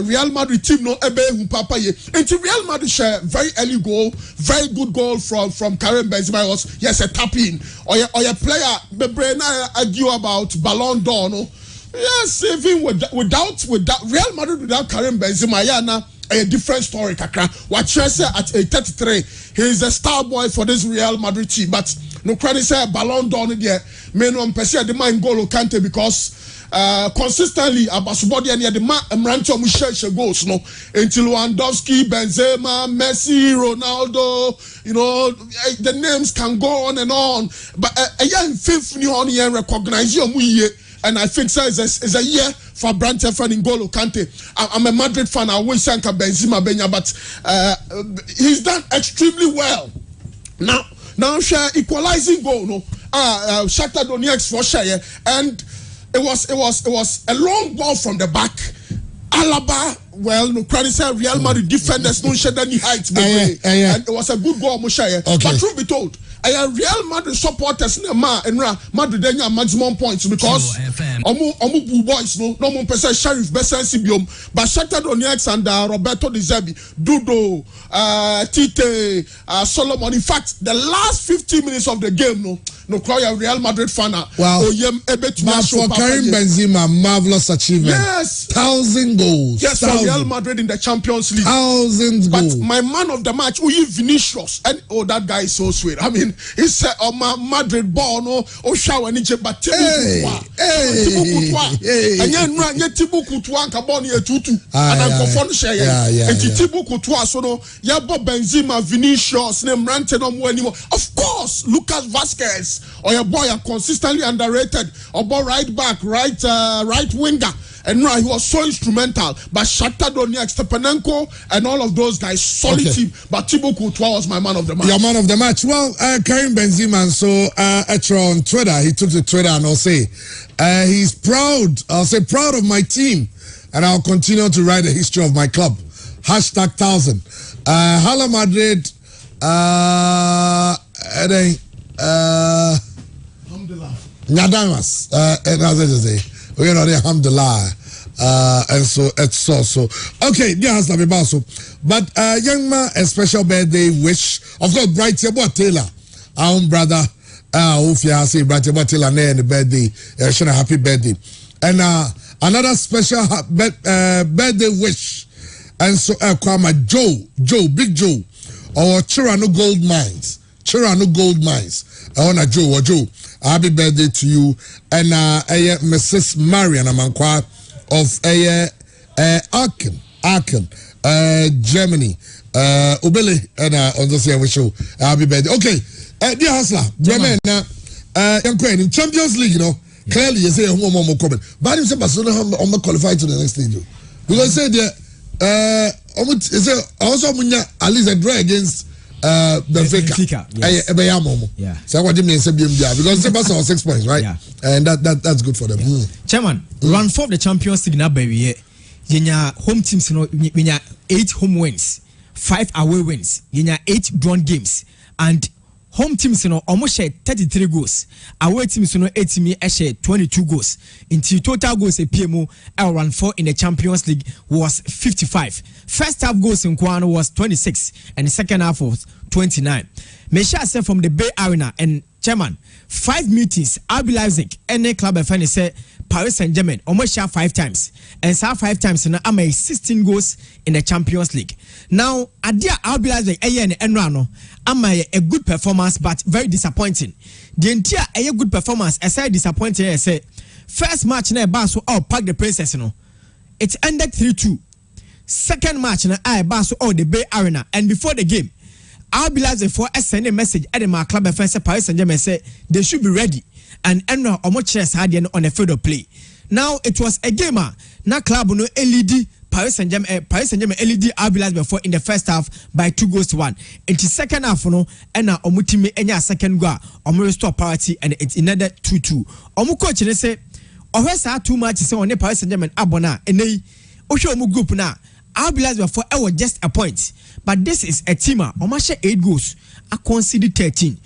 Real Madrid team no ebe hu papa ye. Into Real Madrid share very early goal, very good goal from Karim Benzema was yes a tap in. Or your player the brain argue about Ballon d'Or no. Yes, even without Real Madrid without Karim Benzema, yeah, a different story. Kakra, what you say at a 33, he is a star boy for this Real Madrid team. But no credit say Ballon d'Or there. Me no person the man N'Golo Kante because consistently Abasubodi and the man Mrancho Michel goals no until Lewandowski, Benzema, Messi, Ronaldo, you know the names can go on and on. But a young fifth new on here recognize you. And I think so is a year for Brantia fan N'Golo Kante. I'm a Madrid fan. I wish Sanka Benzema Benya, but he's done extremely well. Now share equalizing goal. No, Shakhtar Donetsk for share, and it was a long ball from the back. Alaba, well, no credit say Real Madrid defenders don't shed any heights, and it was a good goal, Moshe. But truth be told, Real Madrid supporters in Madrid denya maximum points because omu boys no more person Sheriff Bessensi biom, but Shakhtar Donetsk and Roberto De Zerbi, Dudo, Tite, Solomon. In fact, the last 15 minutes of the game, no cry Real Madrid fan. Wow. For Karim Benzema, marvelous achievement. Yes. 1,000 goals. Yes, for Real Madrid in the Champions League. 1,000 goals. But my man of the match, Vinicius, and that guy is so sweet. I mean, he said, my Madrid ball, no, shower and but Tibu and yet Tibu Kutua, Caboni, Tutu, and I'm for share. And Tibu Kutua, so no, Yabo Benzema, Vinicius, name ranted on anymore. Of course, Lucas Vasquez, or your boy are consistently underrated, or boy right back, right winger. And he was so instrumental. But Shakhtar Donetsk, Stepanenko, and all of those guys, solid team. But Thibaut Courtois was my man of the match. Your man of the match. Well, Karim Benzema, so on Twitter, he took to Twitter and I'll say, he's proud. I'll say proud of my team. And I'll continue to write the history of my club. #1000. Hala Madrid. Nyadamas. And as I say. We know the alhamdulillah, and so it's also okay. Yeah, has to be also, but young man, a special birthday wish. Of course, Bright Yabo Taylor, our own brother. If you say Bright Yabo Taylor, and the birthday, a happy birthday, and another special birthday wish, and so Kwama Big Joe, or Chirano Gold Mines. I want to Joe. Happy birthday to you and Mrs. Marian Amankwa of Aachen, Germany. Ubele and on the same show. Happy birthday. Okay, dear Hasla, German, in Champions League, you know, clearly you say one more comment. But you say Barcelona almost qualified to the next stage. Because say also at least a draw against Benfica. Yeah. So what do you mean because the Barca on 6 points, right? Yeah. And that's good for them. Yeah. Chairman, run for the Champions League now, baby. Yenya home teams, you know, yenya 8 home wins, 5 away wins, yenya 8 drawn games, and home teams, you know, almost share 33 goals. Away teams, you know, 8 teams share 22 goals. Into total goals, a PMO run 4 in the Champions League was 55. First half goals in Kwano was 26, and the second half was 29. Mesha said from the Bay Arena and Chairman, 5 meetings. RB Leipzig, any club of any say Paris Saint-Germain almost share 5 times, and so 5 times now I'm 16 goals in the Champions League. Now, Adia RB Leipzig and Enrano, I'm a good performance, but very disappointing. The entire a good performance, I say disappointing. I say first match na Baso Park the Princess, you know, it ended 3-2. Second match na Baso the Bay Arena, and before the game, I'll be like for send a message at my club defense Paris Saint-Germain say they should be ready and no much chess had on a field of play. Now it was a gamer. Now club no LED Paris Saint-Germain LED Abilas before in the first half by 2-1. In the second half no and now omutimi enya second goal restore parity and it's another 2-2. Omu coach ne say ohwesa too much say on Paris Saint-Germain abona enei ohwe omu group na Abilas before was just a point. But this is a team omashe 8 goals I conceded 13.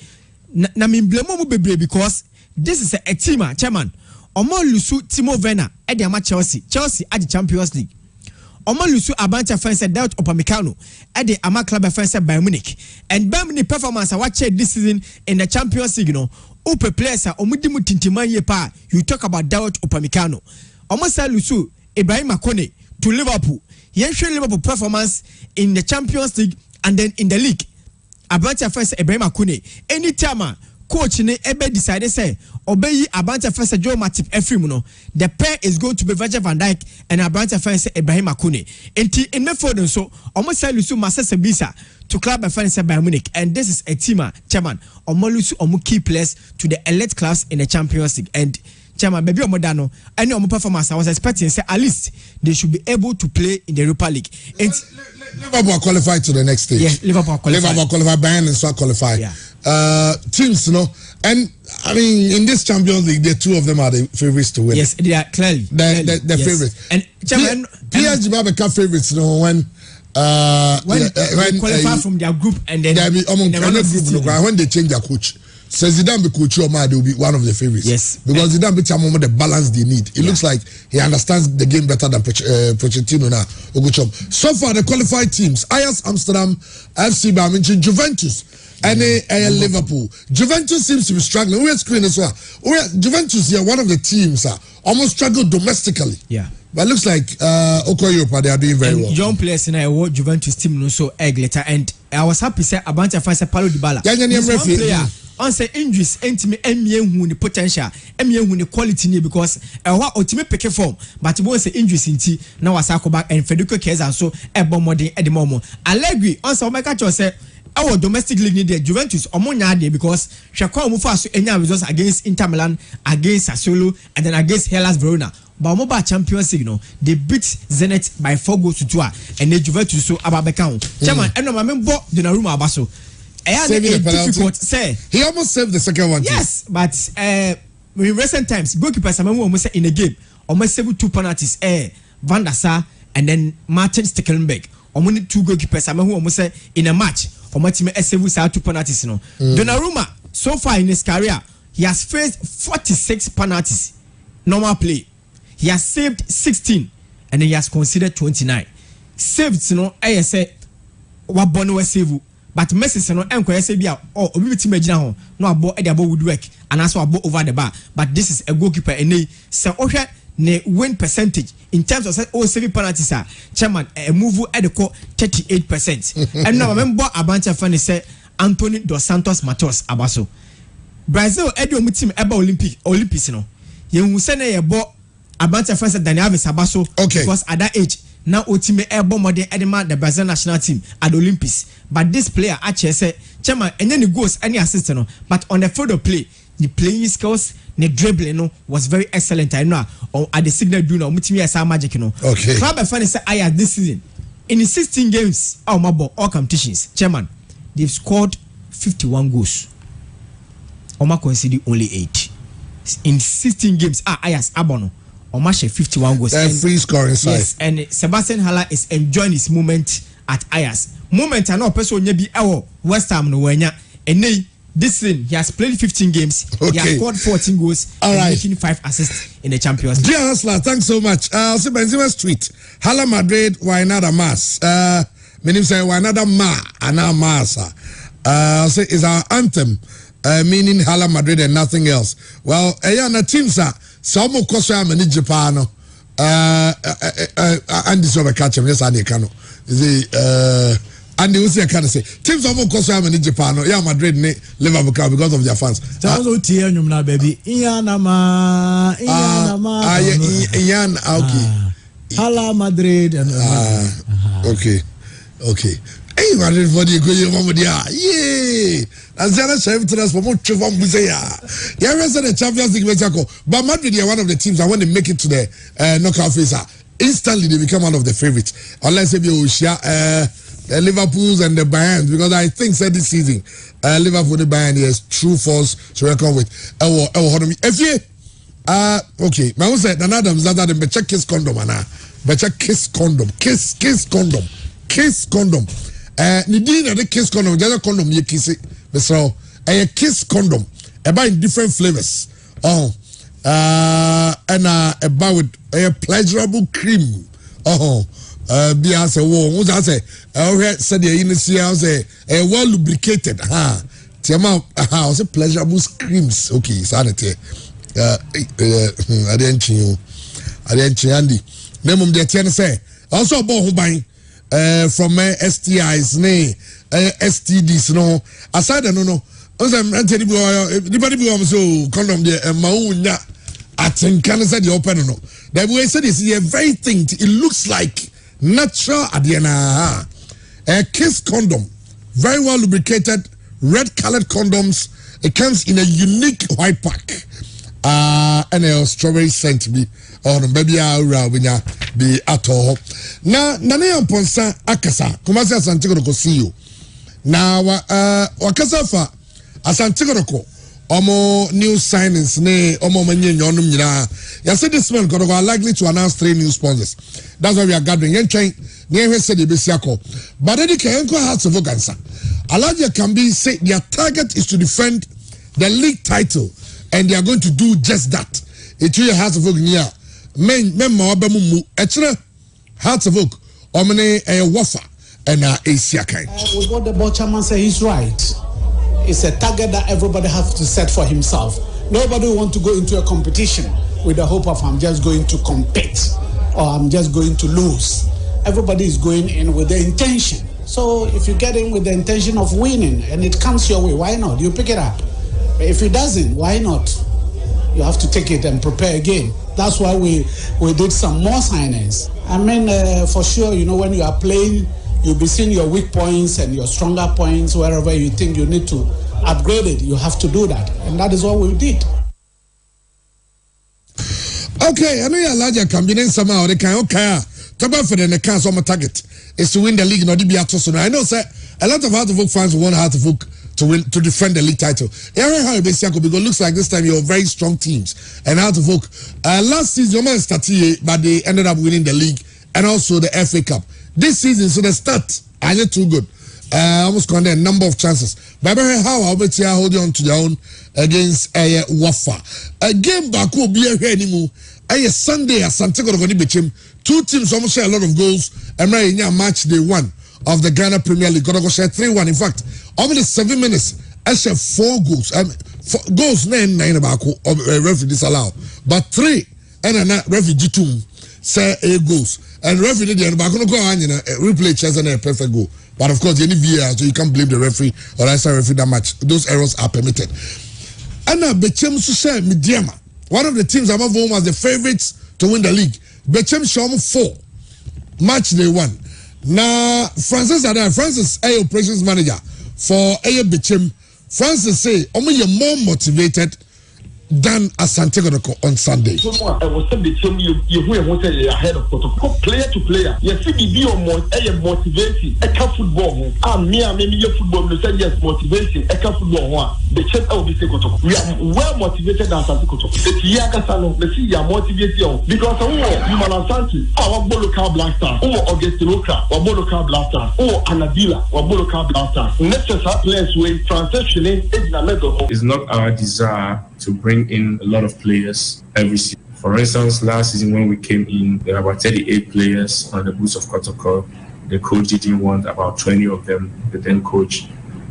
Na me blame omu bebre because this is a team chairman omo lusu Timo Werner e dey ama Chelsea at the Champions League. Omo lusu Abanta fans dealt Upamecano at the ama club fans Bayern Munich. And Bayern Munich performance I watched this season in the Champions League, Upe players are omudimu tintimanye pa. You talk about Daud Upamecano. Omo sa lusu Ibrahim Akone to Liverpool. Yenshe Liverpool performance in the Champions League and then in the league. Abanta fans Ibrahim Akone. Anytime coach ne ebe decided say obey Abanta fans Joe Matip Efrim the pair is going to be Virgil van Dijk and Abanta fans Ibrahim Akone. In midfield so almost lusu Masese Bisa to club fans Bayern Munich, and this is a team chairman omolusu omu key players to the elite class in the Champions League. And chairman baby omodano any omu performance I was expecting say at least they should be able to play in the Europa League. Liverpool qualified to the next stage. Yeah, Liverpool qualified. Bayern and so qualified. Yeah. Teams, and I mean in this Champions League, the two of them are the favorites to win. Yes, they are clearly the yes. favorites. And PSG have become favorites, when qualify from their group and then when they change their coach. Says Zidane be coach Omar, they will be one of the favorites. Yes, because Zidane be the balance they need. It looks like he understands the game better than Pochettino now. So far, the qualified teams: Ajax Amsterdam, FC Bayern Munich, Juventus, and Liverpool. Juventus seems to be struggling. We're screen as well. Juventus here, one of the teams almost struggled domestically. Yeah. But it looks like Europa, they are doing very well. Young players in our Juventus team so egg later, and I was happy say Abanta fans Paulo Dybala. This one player on say injuries entime emie the potential, emie the quality because what ultimate pick form, but won't say injuries inti now was back and Federico Chiesa so ebomode at the moment. Allegri on say make catch say our domestic league need the Juventus omonya because Shakwa Mufa so any results against Inter Milan, against Sassuolo, and then against Hellas Verona. But mobile Champions League, they beat Zenit by 4-2, and the Juventus so Ababekao. Chairman, and no remember Donnarumma Abaso. Difficult say he almost saved the second one. Yes, but in recent times, goalkeepers almost in a game almost saved 2 penalties. Van der Sar and then Martin Stekelenburg. Only 2 goalkeepers almost in a match. Almost saved 2 penalties. Donnarumma so far in his career he has faced 46 penalties. Normal play. He has saved 16 and then he has considered 29. Saved, I say, what Bono was saved. But Messi, enquire say, obi team magina ho, no abo e abo woodwork, and also abo over the bar. But this is a goalkeeper, and say, ne win percentage in terms of saving penalties, chairman, a move at the core 38%. And now remember a bunch of funny say Anthony Dos Santos Matos Abaso. Brazil, Edo team eba Olympics, you send a ball. Abanta fans Daniel Sabaso because at that age now ultimate airborne modern edema the Brazil national team at the Olympics. But this player actually said chairman and then he goes any assistant but on the field of play the playing skills the dribbling was very excellent. I know at the signal do now mutimi asa magic Okay. Club fans say I this season in 16 games all competitions chairman they've scored 51 goals. Oma conceded only 8 in 16 games. Ayas Abono. Omashe 51 goals. Free scoring side. Yes, and Sebastian Haller is enjoying his moment at Ayas. Moment I know person be West Ham no wenya. And this season he has played 15 games. Okay. He has scored 14 goals. All right. Making 5 assists in the Champions League. Dear Hustler, thanks so much. I'll say Benzema Street. Hala Madrid, why not a mass? My name say why not a ma and a massa. I'll say is our anthem. Meaning Hala Madrid and nothing else. Well, na team sir. Some of course I'm in Japan. And this over catch him. Yes, I can. And they will say, I can say, teams of course I'm in Japan. Yeah, Madrid, Liverpool because of their fans. Baby. Okay. Hala Madrid. Okay. Hey, Madrid for the good moment, yeah. As the other chef to us for more from Musea. Yeah, the Champions League, but Madrid are one of the teams I want to make it to the knockout phase. Instantly, they become one of the favorites. Unless if you share the Liverpools and the Bayern, because I think this season, Liverpool and the Bayern is true force to reckon with. If you, okay, my say another than better kiss condom, better kiss condom, kiss condom, kiss condom. Nidina the kiss condom, the other condom you kiss it. So a kiss condom, in different flavors. And a bar with a pleasurable cream. Be as a war, what I say, said the initial say a well lubricated. Tiama, I say pleasurable creams. Okay, sanity. I didn't you. Andy. Name of the 10 say also about who buying from STIs, STDs, no. Aside, I don't know. Anybody be so condom there and Maunya. I think can say the open no. The way I said is a very thing. It looks like natural Adiana. A kiss condom, very well lubricated, red colored condoms. It comes in a unique white pack. And a strawberry scent be on baby when be at all. Now, Nana Ponsa Akasa, Kumasa Santiago see you. Now, Wakasafa, Asantiago. Omo new signings ne omo manye nyonum nyina. Ya said this man are likely to announce 3 new sponsors. That's why we are gathering. Yen train near said the besiako. But then the Kayanko has of cancer. Alaja can be say their target is to defend the league title, and they are going to do just that. It really has of near men mawabamu etre Hearts of Oak omne a wafa and a siakai. With what the board chairman said, he's right. It's a target that everybody has to set for himself. Nobody wants to go into a competition with the hope of I'm just going to compete or I'm just going to lose. Everybody is going in with the intention. So if you get in with the intention of winning and it comes your way, why not? You pick it up. But if it doesn't, why not? You have to take it and prepare again. That's why we did some more signings. I mean, for sure, you know, when you are playing, you'll be seeing your weak points and your stronger points wherever you think you need to upgrade it. You have to do that. And that is what we did. Okay, I know you're larger campaign somehow. They can okay. Talk about for the can't on my target is to win the league, not to be at so. I know, sir, a lot of Hearts of Oak fans want Hearts of Oak to win, to defend the league title. Because it looks like this time you're very strong teams. And Hearts of Oak, last season, your man started, but they ended up winning the league and also the FA Cup. This season, so the start are not too good. Almost got a number of chances. But how I'll bet you holding on to their own against a Wafa. A game back will be here anymore. A Sunday at Santiago of Onibichim. 2 teams almost share a lot of goals. And right now, match day 1 of the Ghana Premier League. Gonna go share 3-1. In fact, over the 7 minutes, I share 4 goals. 4 goals, 9 about referee disallowed. But 3 and a referee 2 say 8 goals. And referee did back on go on replay chance and a perfect goal. But of course, any VAR, so you can't blame the referee or I say referee that match. Those errors are permitted. And now Bechem Susha Midiama, one of the teams above home was the favorites to win the league. Bechem Shom 4 match day 1. Now Francis are there. Francis a operations manager for a Bechem. Francis say only you're more motivated than Asante on Sunday. I was you ahead of protocol. Player to player. Yes, be motivating. Football. Maybe football. You say yes, motivation. Football. The chef will be we are well motivated than Asante Koto. The Yakasano, the sea are motivated because you Asante, our Boloka Blaster, or August Roka, or Boloka Blaster, or Anadila, or Boloka Blaster. Necessary players with transitioning is the medal. It's not our desire to bring in a lot of players every season. For instance, last season when we came in, there were about 38 players on the boots of Kotoko. The coach didn't want about 20 of them. The then coach,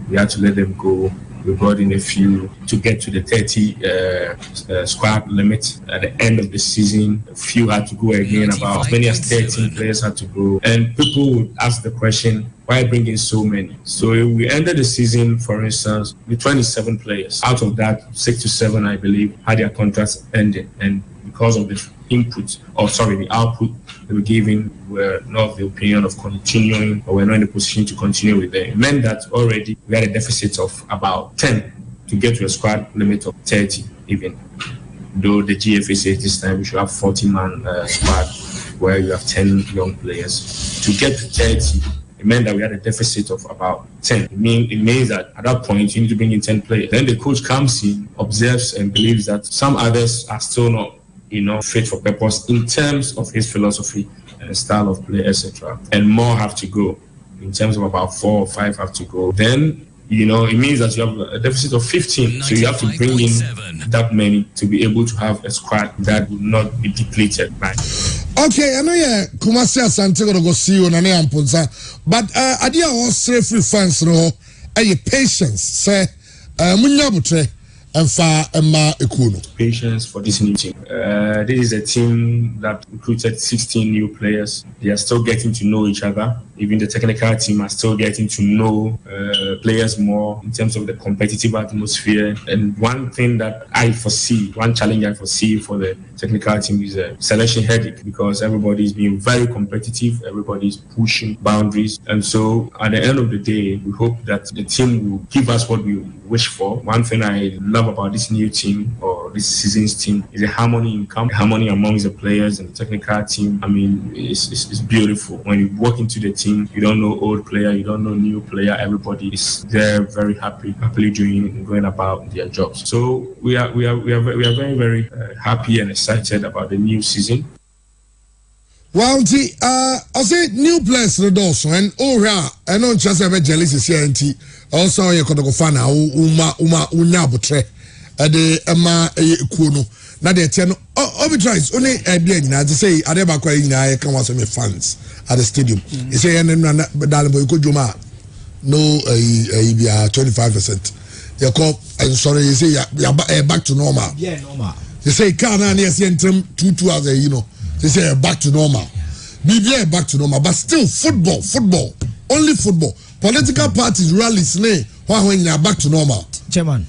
we had to let them go. We brought in a few to get to the 30 squad limit. At the end of the season, a few had to go again. About as many as 13 players had to go. And people would ask the question, why bring in so many? So we ended the season, for instance, with 27 players. Out of that, 6 to 7, I believe, had their contracts ended. And because of the the output they were given were not of the opinion of continuing, or were not in a position to continue with them. It meant that already we had a deficit of about 10 to get to a squad limit of 30 even. Though the GFA says this time we should have 40-man squad where you have 10 young players. To get to 30, it meant that we had a deficit of about 10. It means that at that point you need to bring in 10 players. Then the coach comes in, observes and believes that some others are still not fit for purpose in terms of his philosophy and style of play, etc. And more have to go. In terms of about 4 or 5 have to go. Then it means that you have a deficit of 15. So you have to bring in that many to be able to have a squad that will not be depleted. Right? Okay, I know Kumasi Asante go see you na amponza, but idea was free fans no patience say munyabutre emfa emma ekuno. Patience for this new team. This is a team that recruited 16 new players. They are still getting to know each other. Even the technical team are still getting to know players more in terms of the competitive atmosphere. And one thing that one challenge I foresee for the technical team is a selection headache, because everybody is being very competitive, everybody is pushing boundaries. And so at the end of the day, we hope that the team will give us what we wish for. One thing I love about this new team, or this season's team, is the harmony in camp, harmony amongst the players and the technical team. I mean, it's beautiful. When you walk into the team, you don't know old player, you don't know new player. Everybody is there, very happily going about their jobs. So we are very, very happy and excited about the new season. Well, I say new players also, and I know just a jealous is here, and also you could go fan unya the Emma Kuno. Now they tell tries only a being to say I never quite can watch me fans at the stadium. You say and then Dalbo could you no 25%. You call and sorry, you say you're back to normal. Yeah, normal. You say can't interim 2 hours, they say back to normal. BBA back to normal, but still football, only football. Political parties rallies when you're back to normal. Chairman,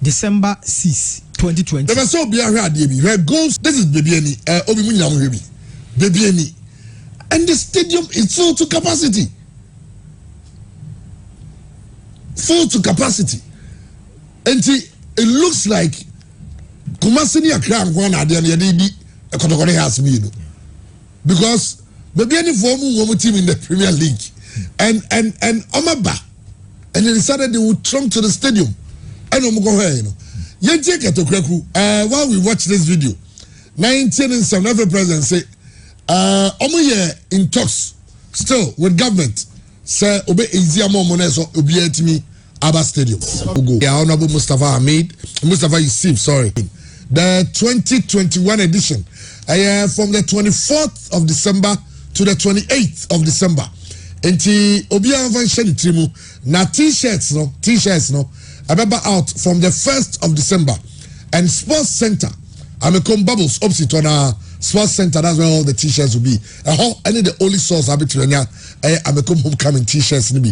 December 6, 2020. There was so be a where goals. This is Baby Baby, and the stadium is full to capacity. And it looks like Kumasini Accra one at the end of the day has been, because Baby any form team in the Premier League and Omaba, and they decided they would trump to the stadium. I don't go here, while we watch this video, 19 and some every president say, in talks still with government, say, obey easier more money, so obey to me, Abba Stadium. Yeah, Honorable Mustafa Yusuf, sorry. The 2021 edition, from the 24th of December to the 28th of December. And Obia Van Trimu, na t-shirts no, I remember out from the 1st of December. And Sports Center, I'm a bubbles opposite on a Sports Center, that's where all the t-shirts will be. I need the only source I'm a homecoming t-shirts to be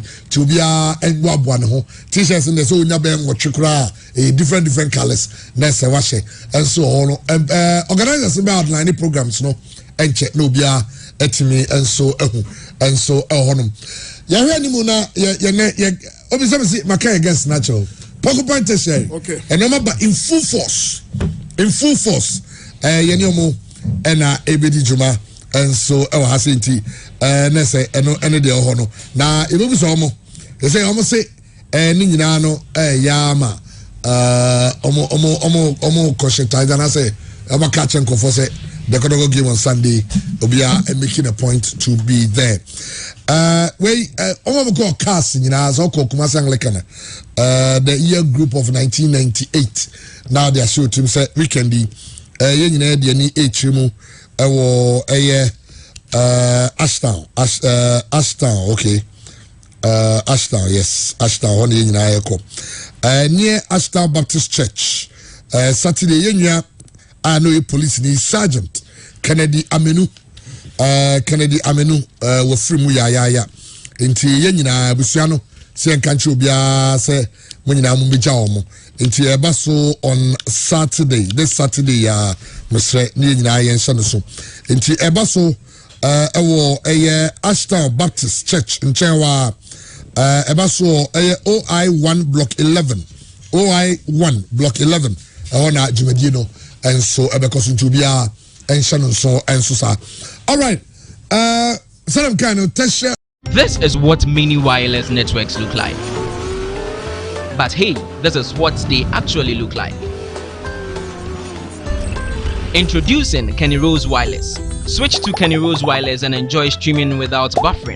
a t-shirts in the so different colors, next wash and so on. Organizers about outline programs no and check no be etimi and so honum. Yanimuna obviously Makai against natural. Poco point say okay. And remember in full force. Yanyomo and Ebedi Juma and so Hasinti Nesse and the Hono. Now it will be so they say almost say Ninano Yama Omo Kosheta and I say I'm a catch and say they're gonna go game on Sunday. Obia and making a point to be there. Omo cast in so called Kumasang Lekana. The year group of 1998. Now they are sure to say weekendy. The H-Rimu Ashtown, okay. Ashtown, yes. Ashtown, one near Ashtown Baptist Church. Saturday, I know a police sergeant Kennedy Amenu was free Muya into Yenina Busiano, Saint Cancho Bia say when you Mumbijaomo into a basso on Saturday, this Saturday, Mr. Nina and Sanaso into a basso ɛwɔ Ashton Baptist Church nkyɛn wa ɛba so OI1 block 11 OI1 block 11 ɛwɔ na dwumadie no ɛnso ɛbɛkɔ so nti obiara ɛnhyɛ no nso ɛnso saa. All right, Salam Kano, Tesha. This is what mini wireless networks look like. But hey, this is what they actually look like. Introducing Kenny Rose Wireless. Switch to Kenny Rose Wireless and enjoy streaming without buffering.